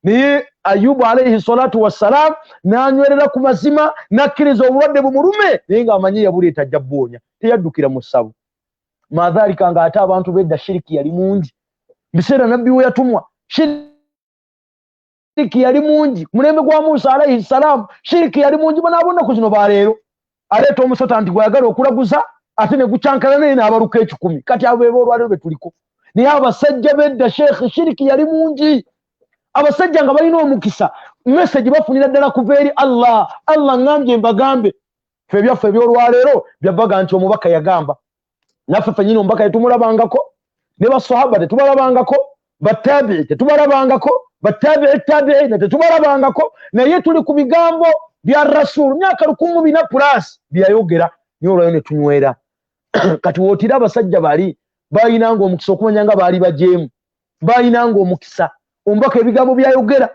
Naye Ayubu alayhi salatu wassalaam n'anywerera ku mazima, n'akkiriza obulwadde bumulume, naye ng'amanyi yabuleeta jjabbonya, teyaddukira mu ssabu. Madhalika ng'ate abantu bedda shiriki yali mungi. Biseera nabbi we yatumwa, shiriki yali mungi. Mulembe gwa Musa alayhi salaam, shiriki yali mungi. Bonaabona zino baleero aleeta omusota nti gwayagala okulaguza, ate ne gucankala naye n'abaluka 10. Kati abo bebo olwaleero be tuliko. Naye abasajja bedda sheekh, shiriki yali mungi. Abasajja nga balina omukisa, message bafunira ddala kuva eri Allah. Allah ngambye mbagambe, ffe byaffe ebyolwaleero byabaga nti omubaka yagamba. Naffe ffennyini omubaka tetumulabangako, ne basahaba tetubalabangako, battabi'i tetubalabangako, battabi'i tabi'ina tetubalabangako, naye tuli ku bigambo bya Rasul myaka 14+ byayogera, naye olwayo ne tunywera. Kati wootira abasajja bali bayinanga omukisa okumanya nga baali bajeemu, bayinanga omukisa. Omubaka ebigambo byayogera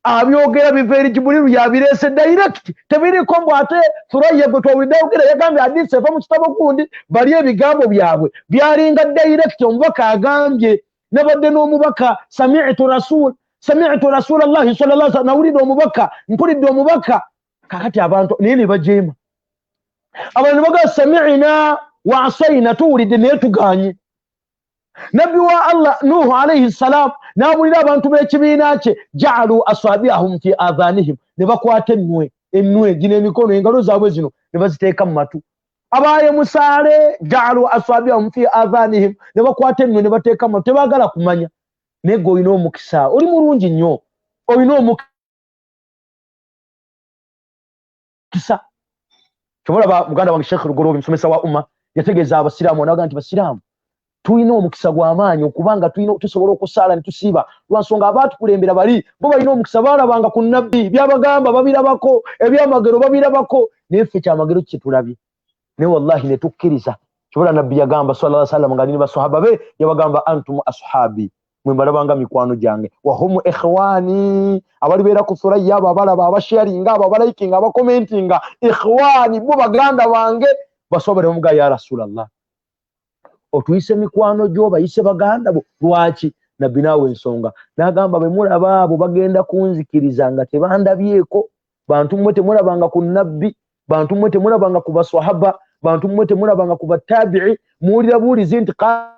abyogera biva eri Jibuliru yabireese direct, tebiriko mbu ate Suraya gwe twawulidde ayogera yagambye hadisi eva mu kitabo gundi, bali ebigambo byabwe byalinga direct. Omubaka agambye, nabadde n'omubaka sami'tu Rasulallahi sallallahu alaihi wasallam, nawulidde omubaka, mpulidde omubaka. Kakati abantu naye ne bajeema, abantu baga sami'na wa asayna, tuwulidde naye tuganye. Nabbi wa Allah Nuhu alayhi salam n'abulira abantu b'ekibiina kye, ja'alu asabi'ahum fi adhanihim, ne bakwata ennwe gino emikono, engalo zaabwe zino ne baziteeka mu matu. Abaaye musaale, ja'alu asabi'ahum fi adhanihim, ne bakwata ennwe ne bateeka mu matu, tebaagala kumanya. Naye gwe olina omukisa, oli mulungi nnyo, olina omukisa. Kyomulaba muganda wange Sheikh Rugorobi, musomesa wa umma, yategeeza abasiraamu n'aga nti basiraamu tulina omukisa gw'amaanyi okubanga tusobola okusaala ne tusiiba, lwansonga abaatukulembera bali bo balina omukisa, baalabanga ku nabbi, byabagamba babirabako, ebyamagero babirabako, naye ffe kyamagero kye tulabye. Naye wallahi ne tukkiriza. Kyobola nabbi yagamba sallallahu alaihi wasallam nga nini basahaba be, yabagamba antum ashabi, mwe mbalabanga mikwano gyange, wa hum ikhwani, abalibeera ku Suraya abo abalaba, abasharinga, abo abalikinga, abakomentinga, ikhwani bo baganda bange. Basobole omuga ya Rasulallah, otuyise mikwano gyo bayise baganda bo, lwaki? Nabbi naawe ensonga n'agamba bwe mulaba abo bagenda kunzikiriza nga tebandabyeko, bantu mmwe temulabanga ku nabbi, bantu mmwe temulabanga ku baswahaba, bantu mmwe temulabanga ku battabi'i, muwulira buulizi nti qala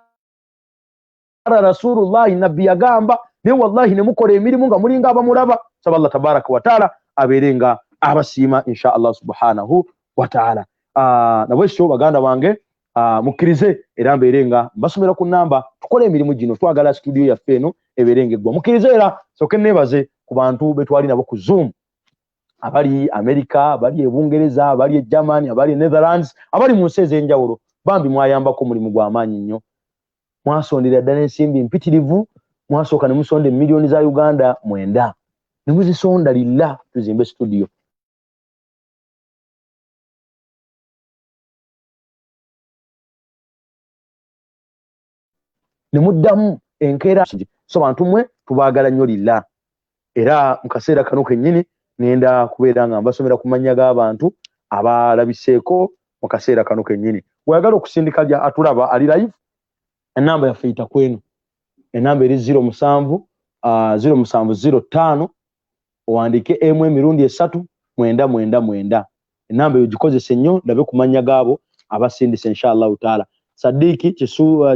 Rasulullahi, nabbi yagamba, naye wallahi ne mukola emirimu nga mulinga abamulaba. Saba Allah tabaraka wa taala abeere nga abasiima insha Allah subhanahu wa taala. Nabwekityo baganda bange, mukkirize era mbeere nga mbasomera ku namba, tukole emirimu gino, twagala studio yaffe eno ebeere nga eggwa. Mukkirize era soke neebaze ku bantu betwali nabo ku Zoom abali America abali Bungereza abali Germany abali Netherlands abali mu nsi ez'enjawulo bambi mwayambako mulimu gw'amaanyi nnyo mwasondera ddala ensimbi mpitirivu mwasooka ne musonda milioni za Uganda 9 ne muzisonda lilla tuzimbe studio ne muddamu enkeera so bantu mwe tubaagala nnyo lilla era mu kaseera kano kennyini nenda kubeera nga mbasomera ku mannya g'abantu abalabiseeko mu kaseera kano kennyini weyagala okusindika lya atulaba ali live enamba yaffe eyita kweno enamba eri 0705 owandiike emu emirundi 3 999 enamba eyo gikozese nnyo ndabe ku mannya gaabo abasindise inshallah taala Sadiki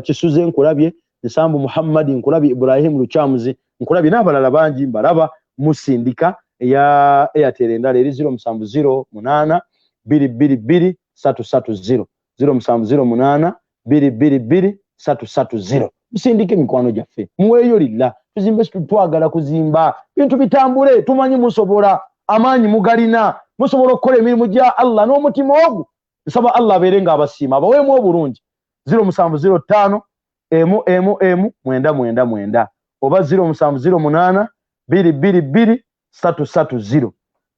Kisuze nkulabye Nsambu Muhammad nkulabye Ibrahim Luchamuzi nkulabye n'abalala bangi mbalaba musindika ya Airtel endala eri 0708 222 330 0708 222 330 musindike mikwano gyaffe muweeyo lilla tuzimbe twagala kuzimba bintu bitambule tumanyi musobola amaanyi mugalina musobola okukola emirimu gya Allah n'omutima ogwo nsaba Allah abeerenga abasiima abaweemu obulungi 0705 999 oba 0708 222 330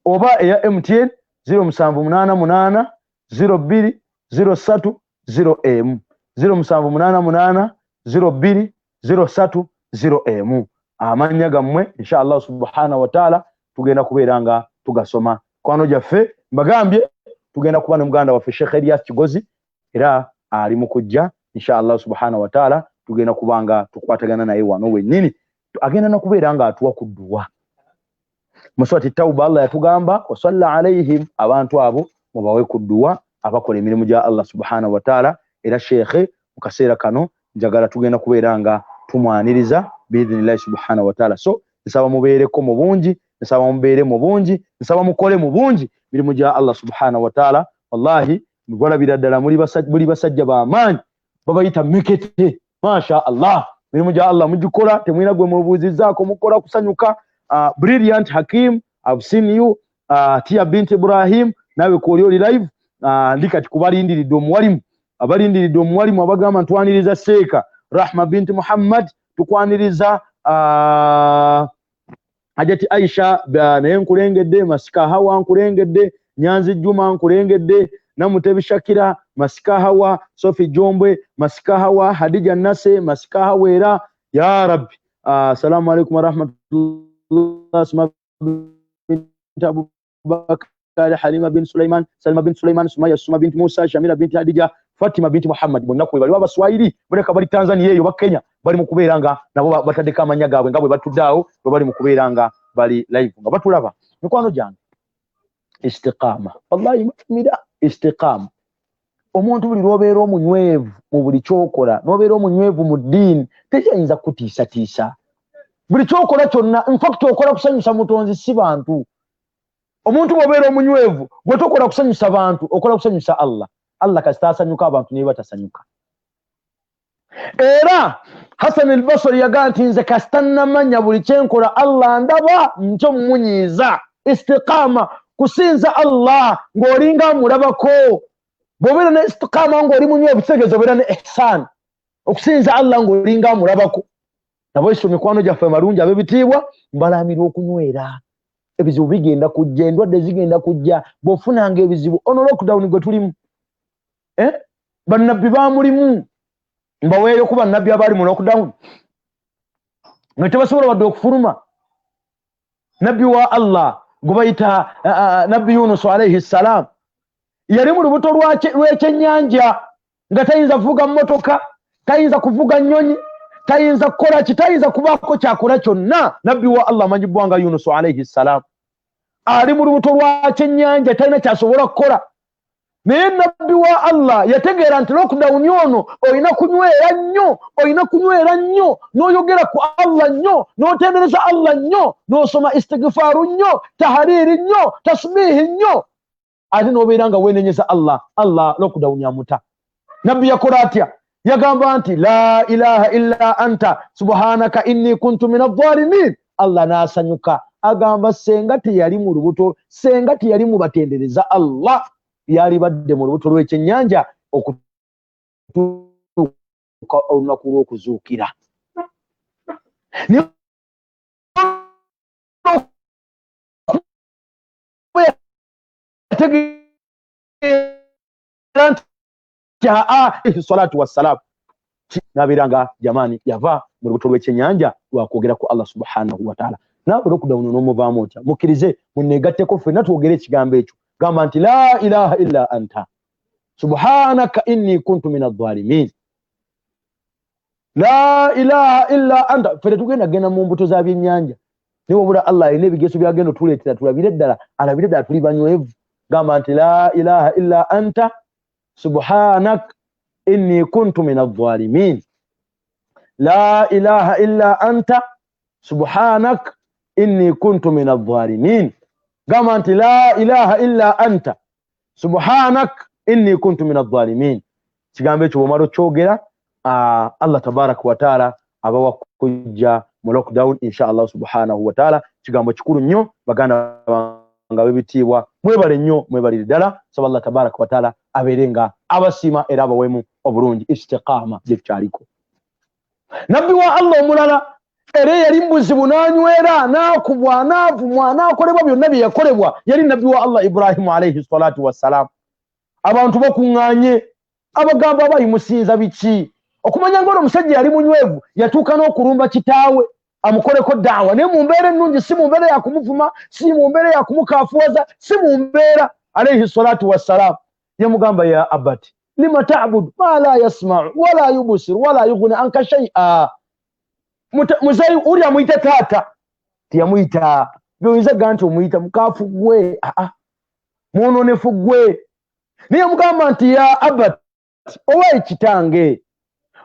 oba eya MTN 0788 02 03 0M 0788 02 03 0M amanya gammwe inshallah subhanahu wa ta'ala tugenda kubeeranga tugasoma kwano gyaffe mbagambye tugenda kuba ne muganda waffe Sheikh Elias Kigozi era ali mu kujja inshallah subhanahu wa ta'ala tugenda kubanga tukwatagana naye wano wennyini agenda na kubeeranga atuwa ku dduwa muswati tauba Allah yatugamba wa salla alaihim abantu abo mubawe ku dduwa abakola emirimu gya Allah subhanahu wa ta'ala era Sheikh mu kaseera kano njagala tugenda kubeeranga tumwaniriza biidhnillahi subhanahu wa ta'ala so nsaba mubeereko mu bungi nsaba mubeere mu bungi nsaba mukole mu bungi mirimu gya Allah subhanahu wa ta'ala wallahi mugolabira ddala muli basajja b'amaanyi babayita mekete masha Allah mirimu gya Allah mugikola temwina gwe mubuuzizaako mukola kusanyuka brilliant Hakim I've seen you Tia bint Ibrahim nawe koli oli live ndikati kubalindiridde omuwalimu abalindiridde omuwalimu abagamba ntwaniriza Seeka Rahma bint Muhammad tukwaniriza Ajati Aisha naye nkulengedde Masika Hawa nkulengedde Nyanzi Juma nkulengedde Namutebi Shakira Masika Hawa Sofi Jombwe Masika Hawa Hadija Nase Masika Hawera ya Rabbi assalamu alaikum warahmatullahi Suma bint Abubakar Halima bin Sulaiman Salma bin Sulaiman Sumaya Suma bint Musa Shamila bint Hadija Fatima binti Muhammad bonna kwe bali abaswahili buleka bali Tanzania eyo bakenya bali mu kubeeranga nabo batadeka amanya gaabwe ngabwe batuddawo bali mu kubeeranga bali live nga batulaba mikwano gyange istiqama wallahi mira istiqama omuntu buli lwobeera omunywevu mu buli kyokola nobeera omunywevu mu ddiini tekyayinza kutiisatiisa buli kyokola kyonna in fact okola kusanyusa mutonzi si bantu omuntu bwobeera omunywevu gwe tokola kusanyusa bantu okola kusanyusa Allah kasita asanyuka abantu niba tasanyuka era Hassan al-Basri yagaa nti nze kasita namanya buli kyenkola Allah ndaba nkyo munyiiza istiqama kusinza Allah ng'olinga amulabako bw'obeera ne istiqama ng'oli munywevu kitegeeza obeera ne ihsan okusinza Allah ng'olinga amulabako nabo iso mikwano gyaffe malungi ab'ebitiibwa mbalamirwa okunywera ebizibu bigenda kujja endwadde zigenda kujja bw'ofunanga ebizibu ono lockdown gwe tulimu bannabbi bamulimu mbaweeyo ku bannabbi abali mu lockdown nga tebasobola wadde okufuluma nabbi wa Allah gwe bayita nabbi Yunus alayhi salam yali mu lubuto lw'ekyennyanja nga tayinza kuvuga mmotoka tayinza kuvuga nnyonyi tayinza kukola ki tayinza kubaako kyakola kyonna nabbi wa Allah amanyibwanga Yunus alayhi salam ali mu lubuto lw'ekyennyanja talina kyasobola kukola naye nabbi wa Allah yategeera nti lockdown ono olina kunywera nnyo n'oyogera ku Allah nnyo n'otendereza Allah nnyo n'osoma istighfaaru nnyo tahariri nnyo tasbihi nnyo ate n'obeera nga weenenyeza Allah lockdown yamuta nabbi yakola atya yagamba nti la ilaha illa anta subhanaka inni kuntu min adh-dhalimin Allah n'asanyuka agamba senga teyali mu lubuto senga teyali mu batendereza Allah yali badde mu lubuto lw'ekyennyanja okutuuka olunaku lw'okuzuukira. Salatu wassalam nabiranga jamani yava mu lubuto lw'ekyennyanja lwakwogera ku Allah subhanahu wa ta'ala. Nawe lokudawuno n'omuvaamu otya mukkirize munneegatteko ffenna twogere ekigambo ekyo gamba nti la ilaha illa anta subhanaka inni kuntu min adh-dhalimin. La ilaha illa anta fere tugenda mu mbuto za byennyanja ne wabula Allah ayina ebigeso byagenda tuleetera tulabire ddala alabire ddala tuli banywevu gamba nti la ilaha illa anta subhanak inni kuntu min adh-dhalimin. La ilaha illa anta subhanak inni kuntu min adh-dhalimin. Gamba nti la ilaha illa anta subhanak inni kuntu min adh-dhalimin. Kigambo ekyo bw'omala okyogera Allah tabaraka wa taala abawa kujja mu lockdown insha Allah subhanahu wa taala. Kigambo kikulu nnyo baganda nga bebitiibwa mwebale nnyo mwebalire ddala saba Allah tabaraka wa taala abeerenga abasiima era abawemu obulungi istiqama gyekyaliko. Nabbi wa Allah omulala era yali muzibu n'anywera n'akubwa n'avumwa n'akolebwa byonna bye yakolebwa yali nabbi wa Allah Ibrahimu alayhi salatu wassalam. Abantu bakuŋŋaanye abagamba bayimusinza biki okumanya ng'olwo omusajja yali munywevu yatuuka n'okulumba kitaawe amukoleko daawa naye mu mbeera ennungi si mu mbeera yakumuvuma si mu mbeera yakumukaafuwaza si mu mbeera alayhi salatu wassalam yamugamba ya abati lima ta'budu ma la yasma'u wala yubsiru wala yughni anka shay'a. Muzayi uli amuyita taata tiyamuyita by'oyinza gga nti omuyita mukaafu gwe mwononefu gwe naye mugamba nti ya abati owaye kitange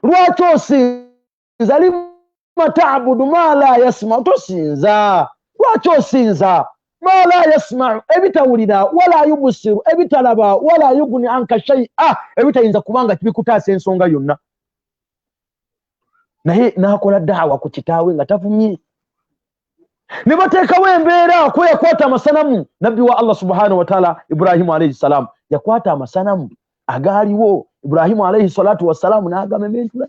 lwaki osinza lima ta'budu ma la yasma'u tosinza lwaki osinza ma la yasma'u ebitawulira wala yubsiru ebitalaba wala yughni anka shay'a ebitayinza kubanga kibikutaasa ensonga yonna. Naye n'akola daawa ku kitaawe nga tavumye ne bateekawo embeera kwe yakwata amasanamu. Nabbi wa Allah subhanahu wa ta'ala Ibrahimu alayhi salam yakwata amasanamu agaaliwo. Ibrahimu alayhi salatu wassalam n'agamementula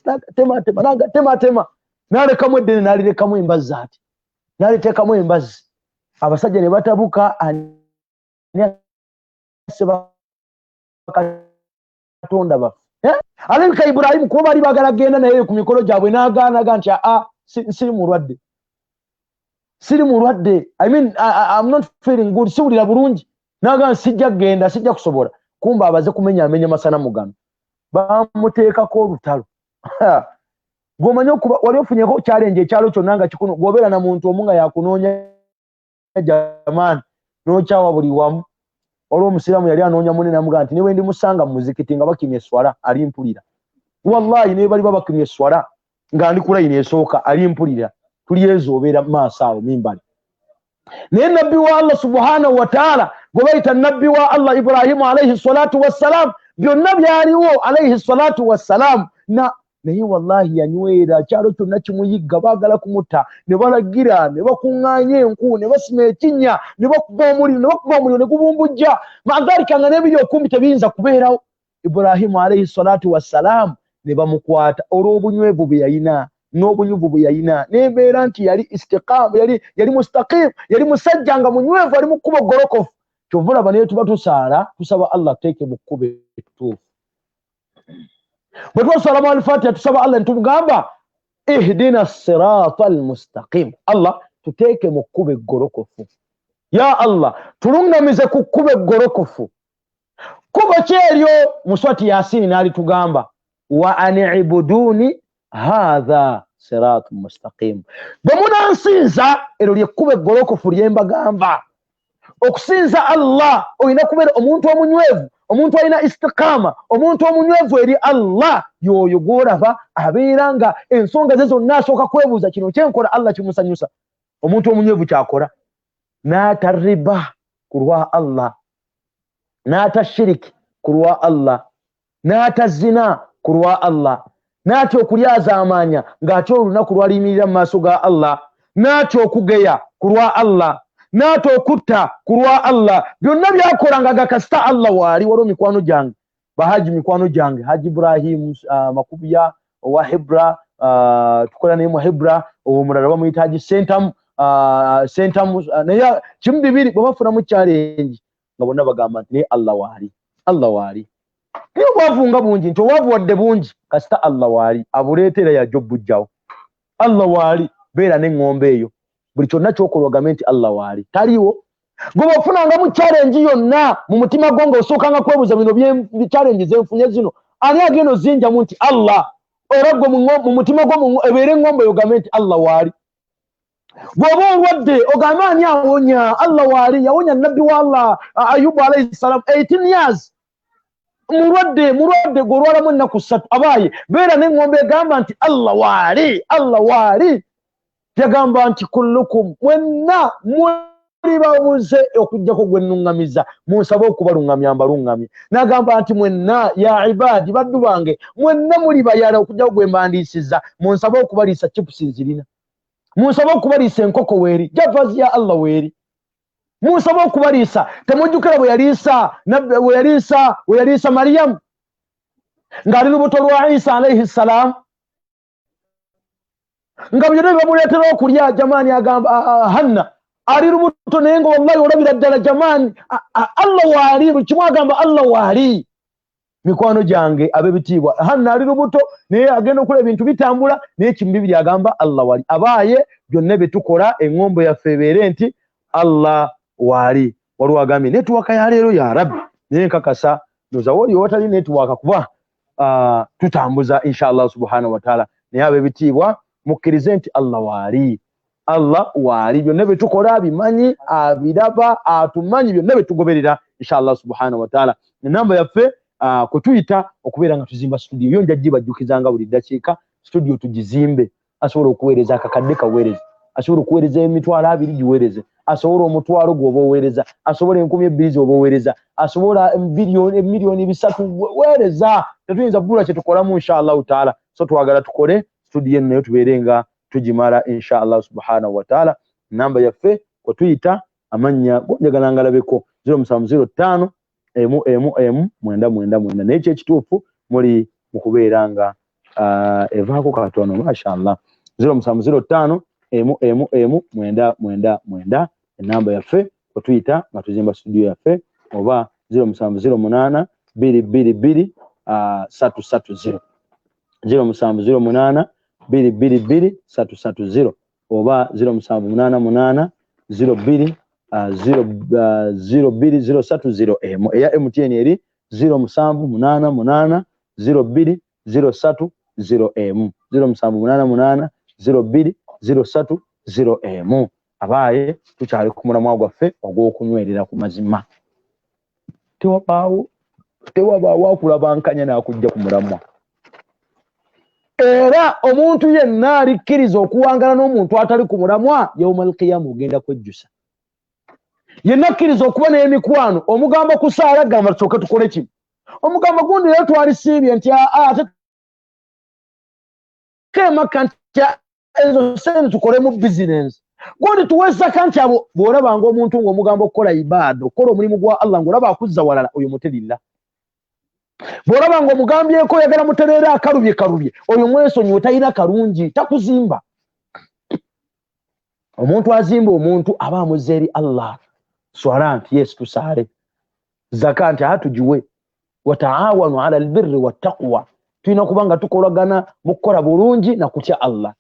n'agatema n'alekamu eddene n'alirekamu embazzi ati n'aliteekamu embazzi. Abasajja ne batabuka Katonda bafu alabika Ibrahimu kuba bali baagala genda naye ku mikolo gyabwe n'agaanaga nti siri mulwadde I mean I'm not feeling good siwulira bulungi n'agamba sijja genda sijja kusobola. Kumba abaze kumenyaamenya masanamu gano bamuteekako olutalo. Gwomanyi okuba wali ofunyeko challenge ekyalo kyonna nga kikuno gwobeera na muntu omu nga yakunoonya jamani n'okyawa buli wamu. Olwo omusiraamu yali anoonya munene amugamba nti niwe ndi musanga mu muzikiti nga bakimye swala alimpulira. Wallahi ne bali babakimye swala nga ndi kulayini esooka alimpulira. Tulyezoobera maaso awo mimbali. Naye nabbi wa Allah subhanahu wa ta'ala gwe bayita nabbi wa Allah Ibrahimu alayhi salatu wassalam byonna byaliwo alayhi salatu wassalam naye wallahi yanywera kyalo kyonna kimuyigga baagala kumutta ne balagira ne bakuŋŋaanya enku ne basima ekinnya ne bakuba omuliro ne gubumbujja magalika nga n'ebiri okumbi tebiyinza kubeerawo. Ibrahimu alayhi salatu wassalam ne bamukwata olw'obunywevu bwe yalina n'obunyuvu bwe yalina n'embeera nti yali istiqaama yali mustaqim yali musajja nga munywevu ali mu kkubo golokofu. Kyova olaba naye tuba tusaala tusaba Allah tuteeke mu kkubo ettuufu. Bwe twasalamu al-Fatiha tusaba Allah ntugamba ihdina sirata al-mustaqim. Allah tuteeke mu kkubo eggolokofu. Ya Allah tulungamize ku kkubo eggolokofu. Kkubo kyeryo mu swati Yasin n'alitugamba wa an'ibuduni hadha siratu mustaqim. Bwe munansinza eryo lyekkubo eggolokofu lye mbagamba. Okusinza Allah olina kubeera omuntu omunywevu omuntu alina istiqama omuntu omunywevu eri Allah yoyo gw'olaba abeera nga ensonga ze zonna asooka kwebuuza kino kyenkola Allah kimusanyusa. Omuntu omunywevu kyakola n'ata riba ku lwa Allah n'ata shiriki ku lwa Allah n'ata zina ku lwa Allah n'atya okulyazaamaanya ng'atya olunaku lwaliyimirira mu maaso ga Allah n'atya okugeya kulwa Allah nato okutta kulwa Allah byonna byakolanga gakasita Allah wali waliwo mikwano gyange bahaji mikwano gyange Haji Ibrahim Makubiya wa Hebra tukola naye mu Hebra omulala bamuyita Haji Sentamu naye kimu bibiri bwe bafuna mu challenge nga bonna bagamba nti naye Allah wali naye obwavu nga bungi nti obwavu wadde bungi kasita Allah wali abuleetera yajja obbujjawo Allah wali beera n'eŋŋombe eyo buli kyonna kyokolwa ogambe nti Allah wali taliwo gwe bafunanga mu challenge yonna mu mutima gwo ng'osookanga kwebuuza bino challenge zenfunye zino ani agenda ozinjamu nti Allah era gwe mu mutima gwo ebeera eŋŋombe eyo ogambe nti Allah wali bw'oba olwadde ogambe ani awonya Allah wali yawonya nabbi wa Allah Ayubu alayhi salam 18 years mulwadde gw'olwalamu ennaku 3 abaaye beera n'eŋŋombe egamba nti Allah wali yagamba nti kullukum mwenna muli babuze okujjako gwe nnuŋŋamiza munsabe okubaluŋŋamya mbaluŋŋamye n'agamba nti mwenna ya ibadi baddu bange mwenna muli bayala okujjako gwe mbandiisizza munsabe okubaliisa chipusi nzirina munsabe okubaliisa enkoko weeri javazi ya Allah weeri munsabe okubaliisa temujjukira bwe yaliisa Mariyamu ng'ali lubuto lwa Isa alayhi salam nga byonna bamuleetera okulya jamani agamba Hanna ali lubuto naye nga wallahi olabira ddala jamani Allah wali buli kimu agamba Allah wali mikwano gyange ab'ebitiibwa Hanna ali lubuto naye agenda okola ebintu bitambula naye kimu bibiri agamba Allah wali abaaye byonna bye tukola eŋŋombo yaffe ebeere nti Allah wali waliwo agambye netiwaka ya leero ya Rabbi naye nkakasa noza woli watali netiwaka kuba tutambuza inshallah subhanahu wa ta'ala naye ab'ebitiibwa mukkirize nti Allah wali byonna bye tukola abimanyi abiraba atumanyi byonna bye tugoberera inshallah subhanahu wa ta'ala enamba yaffe kwe tuyita okubeera nga tuzimba studio yo njajji bajjukizanga buli ddakiika studio tugizimbe asobola okuweereza akakadde kaweereze asobola okuweereza emitwalo 2 giweereze asobola omutwalo gw'oba oweereza asobola 2,000 z'oba oweereza asobola miliyoni 3 weereza tetuyinza bula kye tukolamu inshallah ta'ala so twagala tukole studio nayo tubeere nga tugimala inshallah subhanahu wa ta'ala namba yaffe kwe tuyita amannya gonjagala ngalabeko 0705 M naye kyekituufu muli mu kubeera nga evaako katono mashallah 0705 M enamba yaffe kwe tuyita nga tuzimba studio yaffe oba 0708 222 330 0708 222 330 oba 0788 02 02030 eya MTN eri 0788 02 030 0788 02 030 abaaye tukyali ku mulamwa gwaffe ogw'okunywerera ku mazima tewabaawo akulabankanya n'akujja ku mulamwa era omuntu yenna alikkiriza okuwangala n'omuntu atali ku mulamwa yawmal qiyama ogenda kwejjusa yenna akkiriza okuba n'emikwano omugamba ku saala gamba tusooke tukole kimu omugamba gundi rero twalisiibye nti ate keemaka nti ezo sente tukolemu bizinensi gundi tuwezaka nti abo bw'olabanga omuntu ng'omugamba okukola ibaada okukola omulimu gwa Allah ng'olaba akuzza walala oyo muteririra bw'olabanga omugambyeko oyagala mutereera akalubye oyo mwesonyiwe talina kalungi takuzimba omuntu azimba omuntu aba amuzza eri Allah swala nti yesu tusaale zaka nti atugiwe wataawanu ala albirri wattaqwa tulina kuba nga tukolagana mu kukola bulungi na kutya Allah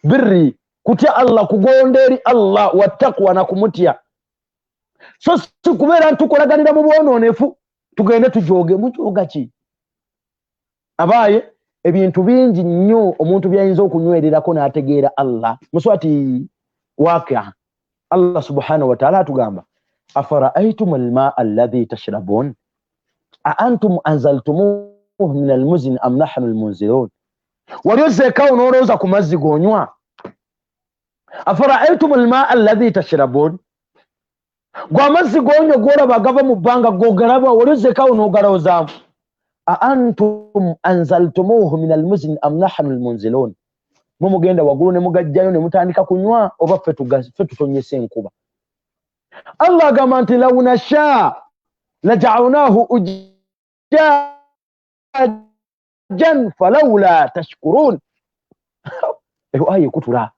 birri kutya Allah kugonda eri Allah wattaqwa na kumutya so si kubeera ntukolaganira mu bwonoonefu tugende tujoge mujoga ki abaaye ebintu bingi nnyo omuntu byayinza okunywererako n'ategeera Allah muswati waqi'a Allah subhanahu wa ta'ala atugamba afara'aytum al-ma'a alladhi tashrabun a antum anzaltumuhu min al-muzni am nahnu al-munzilun waliyozekawo n'olowooza ku mazzi gonywa afara'aytum al-ma'a alladhi tashrabun gwa mazzi gonywa gwolaba agava mu bbanga gogalaba waliyozekawo n'ogalowoozamu a antum anzaltumuhu min al-muzni am nahnu al-munzilun mugenda waggulu ne mugajjayo ne mutandika kunywa oba ffe tutonyesa enkuba. Allah agamba nti law nasha laja'alnahu ujajan falawla tashkurun. Eyo aya ekutula.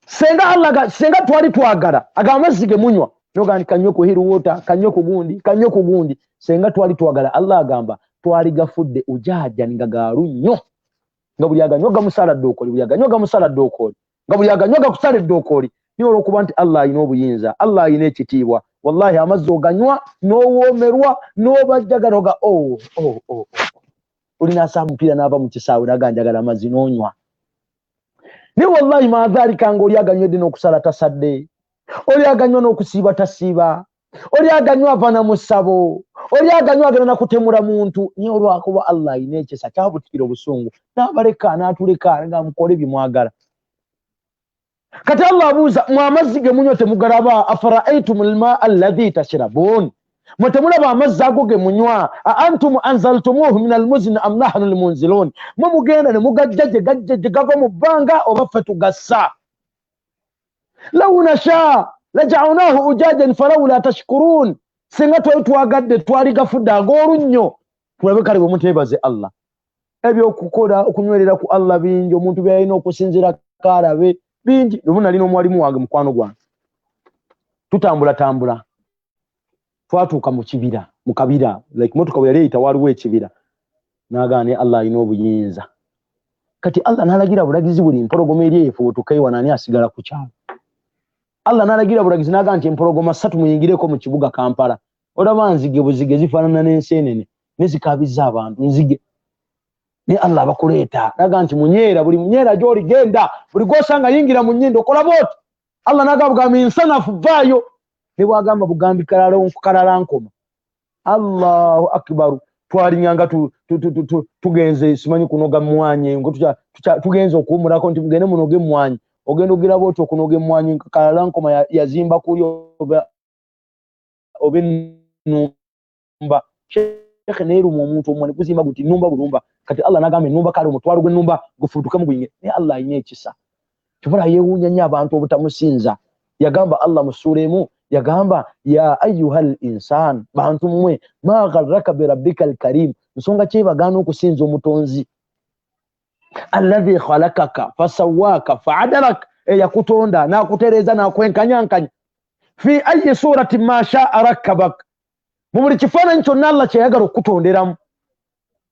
Senga twali twagala agamba amazzi ge munywa nogandi kanywe ku hiru water kanywe ku gundi senga twali twagala Allah agamba twali gafudde ujaja nga galunnyo nga buli aganyoga musala dokoli buli aganyoga musala dokoli nga buli aganyoga kusala dokoli ni olwokuba nti Allah ayina obuyinza Allah ayina ekitiibwa wallahi amazzi oganywa n'owomerwa n'obajjagaloga olina asamu mpira n'ava mu kisaawe naganjagala amazzi n'onywa ni wallahi maadhalika nga oli aganywedde n'okusala tasadde oli aganywa n'okusiiba tasiiba oli aganywa ava na musabo oli aganywa agenda nakutemula muntu ni olwakuba Allah ayina ekisa kyabutikira obusungu n'abaleka n'atuleka nga mukole bimwagala. Kati Allah abuuza mu amazzi ge munywa temugalaba afara'aytumul maa'a alladhi tashrabun mutemulaba amazzi ago ge munywa antum anzaltumuhu minal muzni am nahnu almunzilun mugenda ne mugajja gye gava mu bbanga oba ffe tugassa. Law nasha laja'alnahu ujajan falawla tashkurun. Singa twagadde twali gafudde ag'olunnyo tulabe kale bwe muteebaze Allah. Ebyokukola okunywerera ku Allah bingi omuntu byalina okusinzira kalabe bingi. Lumu nalina omwalimu wange mukwano gwange tutambula twatuuka mu kibira mu kabira like motoka bwe yali eyita waliwo ekibira n'agaane Allah ayina obuyinza. Kati Allah n'alagira bulagizi buli mpologoma eri efu tukeewa nani asigala ku kyalo. Allah n'alagira bulagizi n'agaa nti empologoma 3 muyingireko mu kibuga Kampala. Olaba nzige buzige zifaanana n'enseenene ne zikaabiza abantu nzige. Ne Allah bakuleeta n'agaa nti munyeera buli munyeera gy'oli genda buli gw'osanga yingira mu nnyindo okola bw'oti. Allah n'agamba insanafu vaayo ne bw'agamba bugambi kalala nkoma. Allahu akbar. Twalinyanga tugenze simanyi kunoga mwanyi ngo tugenze okuwumulako nti mugende munoge mwanyi ogenda ogira bw'oti okunoga mwanyi kalala nkoma yazimba kuli obennumba shekhe neerumu omuntu omwana kuzimba guti nnumba bulumba. Kati Allah n'agamba ennumba kale omutwalo gw'ennumba gufuutuke mugwinge ne Allah ayina ekisa. Kibula yeewuunya nnyo abantu obutamusinza. Yagamba Allah mu sura emu yagamba ya ayyuhal insan bantu mmwe ma gharraka bi rabbikal karim nsonga kyebagaana okusinza omutonzi alladhi khalaqaka fasawwaka fa'adalak yakutonda nakutereza nakwenkanyankanya fi ayyi surati ma sha'a rakkabak mu buli kifaananyi kyonna Allah kyeyagala okutonderamu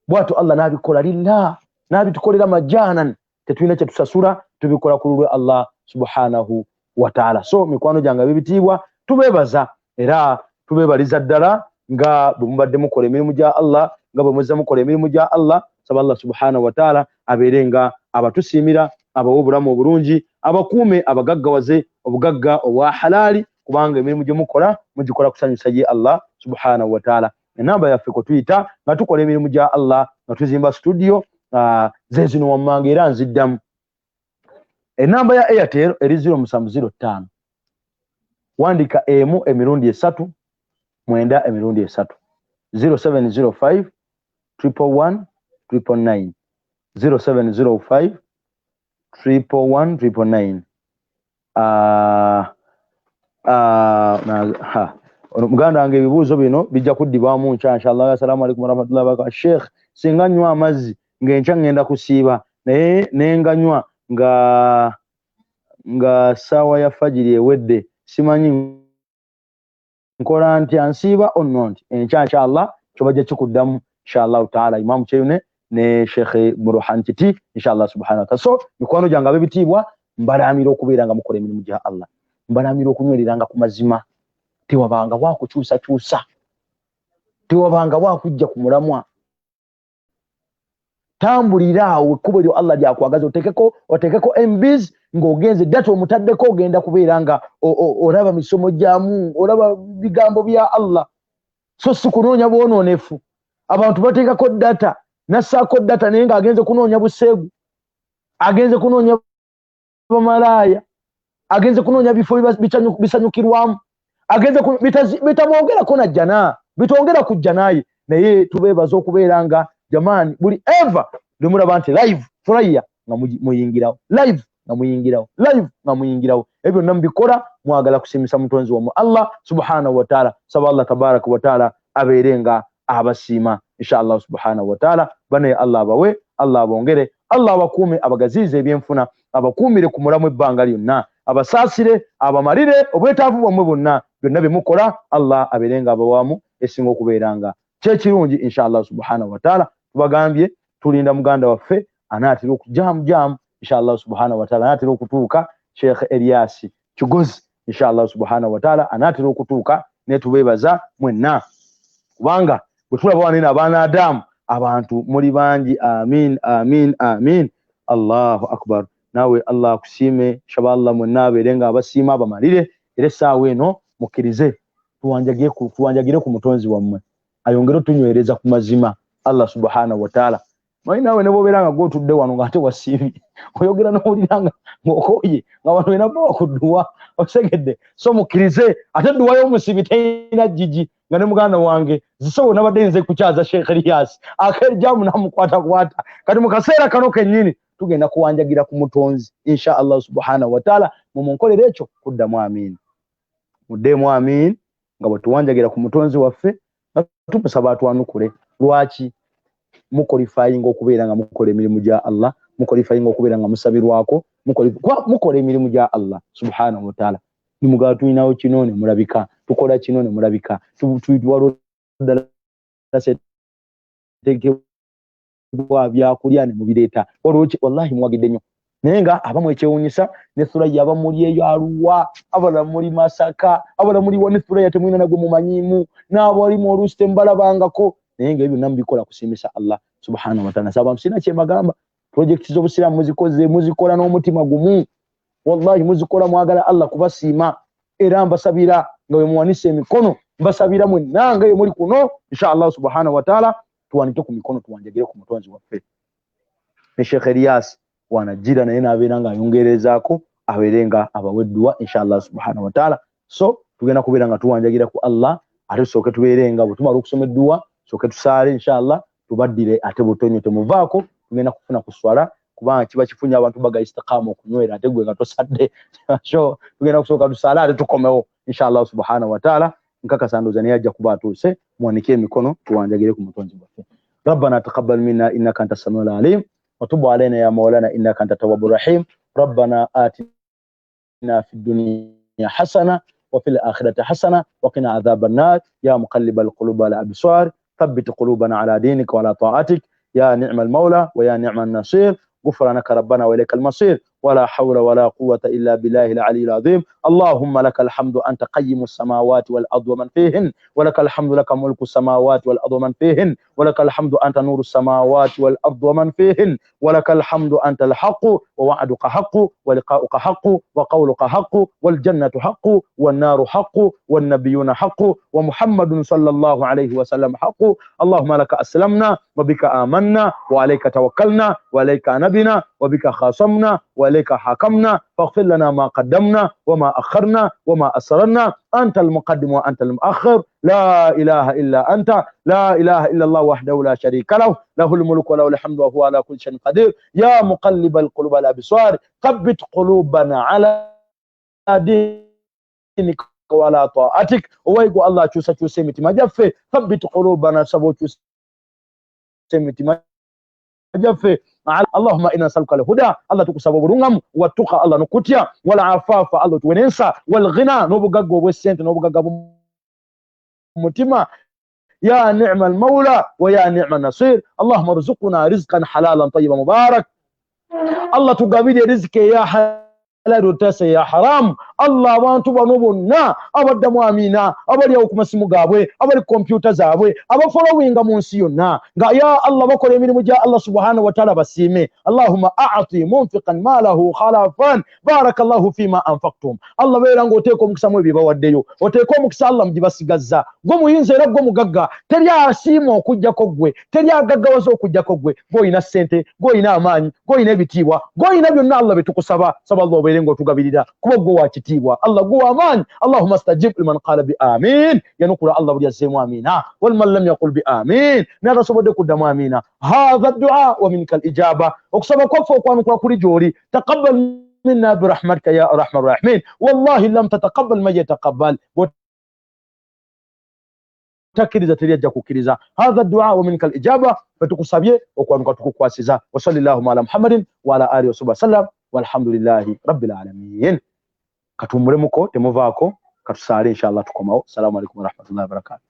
bw'atyo Allah n'abikola lillah n'abitukolera majanan tetulina kye tusasula tubikola ku lulwe Allah subhanahu wa ta'ala. So mikwano gyange bibitiibwa tubebaza era tubebaliza ddala nga bwe mubadde mukola emirimu gya Allah nga bwe muzza mukola emirimu gya Allah. Saba Allah subhanahu wa ta'ala abeere nga abatusiimira abawa obulamu obulungi abakuume abagaggawaze obugagga obwa halaali kubanga emirimu gye mukola mugikola kusanyusa ye Allah subhanahu wa ta'ala. Enamba yaffe ko tuyita nga tukola emirimu gya Allah nga tuzimba studio ze zino wammanga era nziddamu. Enamba ya Airtel eri 0705 wandika emu emirundi 3 mwenda emirundi 3 0705 111 999 0705 111 999. Muganda wange ebibuuzo bino bijja kuddibwamu nkya inshallah. Assalamu alaikum warahmatullahi wabarakatuh. Sheikh singa nywa amazzi ng'enkya ngenda kusiiba naye nenganywa nga saawa ya fajiri ewedde simanyi nkola ntya nsiiba onnonti enkya inshallah kyobajja kikuddamu inshallah ta'ala Imam Kyeyune ne Sheikh Buruhan Kiti inshallah subhanahu wa ta'ala. So mikwano gyange ab'ebitiibwa mbalamira okubeera nga mukola emirimu gya Allah mbalamira okunywereranga ku mazima tewabanga wakukyusakyusa tewabanga wakujja ku mulamwa tambulira awo ekkubo lyo Allah lyakwagaza otekeko MBs ng'ogenze data omutaddeko ogenda kubeera nga olaba misomo gyamu olaba bigambo bya Allah. So si kunoonya bwonoonefu. Abantu bateekako data nassaako data naye ng'agenze kunoonya buseegu agenze kunoonya bamalaaya agenze kunoonya bifo bisanyukirwamu agenze bitamwongerako najjana bitongera kujja naye naye tubeebaza okubeera nga jamani buli eva lemulaba nti live furaya nga muyingirawo live nga muyingirawo live nga muyingirawo ebyo nambikola mwagala kusimisa mutonzi wa Allah subhanahu wa ta'ala saba Allah tabaraka wa ta'ala aberenga abasima inshallah subhanahu wa ta'ala bane Allah bawe Allah bongere Allah bakume abagazize ebyenfuna abakumire ku mulamu ebbanga lyonna abasasire abamalire obwetaavu bwamwe bonna byonna bemukola Allah aberenga abawamu esinga okubeeranga kyekirungi inshallah subhanahu wa ta'ala tubagambye tulinda muganda waffe anaatera okujamu inshallah subhanahu wa ta'ala anaatera okutuuka Sheikh Elias Kigozi inshallah subhanahu wa ta'ala anaatera okutuuka ne tubeebaza mwenna kubanga bwe tulaba wanene abaana Adamu abantu muri bangi amin amin amin Allahu akbar nawe Allah kusime shaballah mwenna aberenga abasiima abamalire era essaawa eno mukkirize tuwanjagire ku mutonzi wammwe ayongere tunywereza ku mazima Allah subhanahu wa ta'ala manyi nawe ne boberanga gotudde wano ngate wasiimi oyogera n'owuliranga ng'okoye nga wano enaba wakudduwa osegedde so mukkirize ate dduwa y'omusibi teyina jjiji nga ne muganda wange zisobo nabadde nze kukyaza Sheikh Elias akejamu namukwatakwata kati mu kaseera kano kennyini tugenda kuwanjagira ku mutonzi insha Allah subhanahu wa ta'ala mumunkolere ekyo kuddamu amin muddemu amin nga bwe tuwanjagira ku mutonzi waffe tumusaba atwanukule lwaki mukolifying okubeera nga mukola emirimu gya Allah mukolifying okubeera nga musabirwako mukola emirimu gya Allah subhanahu wa ta'ala nimugaa tulinawo kino ne mulabika tukola kino ne mulabika tuwalo ddala setekebwa byakulya ne mubireeta olwoki wallahi muwagidde nnyo naye nga abamu ekyewuunyisa ne Thuraya abamuli eyo Arua abala muri Masaka abala muri wa ne Thuraya temwina nagwe mumanyimu n'abali mu Oluste mbalabangako naye nga ebyo nambikola kusimisa Allah subhanahu wa ta'ala saba msina kye magamba project z'obusiramu muzikola n'omutima gumu wallahi muzikola mwagala Allah kubasiima era mbasabira nga bwe muwanise emikono mbasabira mwenna nga muri kuno insha Allah subhanahu wa ta'ala tuwanike ku mikono tuwanjagire ku mutonzi waffe ne Sheikh Elias wanajira naye nabeera nga ayongerezaako abeerenga abaweddwa insha Allah subhanahu wa ta'ala so tugenda kubeera nga tuwanjagira ku Allah ate tusooke tubeerenga bwe tumala okusoma edduwa soke tusaale inshallah tubaddire ate butonyo temuvaako tugenda kufuna kuswala kubanga kiba kifunya abantu baga istiqama okunywera ate gwe nga tosadde so tugenda kusooka tusaale ate tukomewo inshallah subhanahu wa ta'ala nkakasa ndoza naye ajja kuba atuuse muwanike emikono tuwanjagire ku mutonzi waffe rabbana taqabbal minna innaka anta samiul alim wa tub alayna ya maulana innaka anta tawwabur rahim rabbana atina fid dunya hasana wa fil akhirati hasana wa qina adhaban nar ya muqallibal qulubi wal absar ثبت قلوبنا على دينك وعلى طاعتك يا نعم المولى ويا نعم النصير غفرانك ربنا وإليك المصير ولا حول ولا قوة إلا بالله العلي العظيم اللهم لك الحمد أنت قيم السماوات والأرض ومن فيهن ولك الحمد لك ملك السماوات والأرض ومن فيهن ولك الحمد أنت نور السماوات والأرض ومن فيهن ولك الحمد أنت الحق ووعدك حق ولقاؤك حق وقولك حق والجنة حق والنار حق والنبيون حق ومحمد صلى الله عليه وسلم حق اللهم لك أسلمنا وبك آمنا وعليك توكلنا وعليك نبنا وبك خاصمنا وإليك حكمنا فاغفر لنا ما قدمنا وما أخرنا وما أسررنا أنت المقدم وأنت المؤخر لا إله إلا أنت لا إله إلا الله وحده لا شريك له له الملك وله الحمد وهو على كل شيء قدير يا مقلب القلوب والأبصار ثبت قلوبنا على دينك وعلى طاعتك ويقول الله تشوسة متما جفة ثبت قلوبنا سبو تشوسة متما جفة اللهم إنا نسألك الهدى الله تكسب برungam والتقى الله نكتيا والعفاف الله تونسا والغنى نبغى وسنت نبغى متما يا نعم المولى ويا نعم النصير اللهم ارزقنا رزقا حلالا طيبا مبارك الله تقابل رزق يا حلال تسي يا حرام الله abantu banobonna abaddamu amina abali okumasimu gaabwe abali computer zaabwe abafollowinga mu nsi yonna nga ya Allah bakola emirimu gya Allah subhanahu wa ta'ala basime Allahumma a'ti munfiqan malahu khalafan barakallahu fima anfaqtum Allah beera ngo oteeka omukisa mu bibawaddeyo oteeka omukisa Allah mugibasigaza gwe muyinza era gwe mugagga teri asiima okujjako gwe teri agaggawaza okujjako gwe goyina ssente goyina amaanyi goyina ebitiibwa goyina byonna Allah betukusaba saba Allah obeere ngo otugabirira kuba gwe wakiti ekitiibwa Allah guwa amaanyi Allahumma stajib liman qala bi amin yanukula Allah buli yazzeemu amina wal man lam yaqul bi amin n'atasobodde kuddamu amina hadha du'a wa minka al ijaba okusaba kwaffe okwanukula kuli gy'oli taqabbal minna birahmatika ya arhamar rahimin wallahi lam tataqabbal man yataqabbal takiriza teriajja kukkiriza hadha du'a wa minka al ijaba fetukusabye okwanuka tukukwasiza wa sallallahu ala muhammadin wa ala alihi wa sahbihi wasallam walhamdulillahi rabbil alamin katumule muko temuvaako katusaale inshallah tukomawo. Assalamu alaikum warahmatullahi wabarakatuh.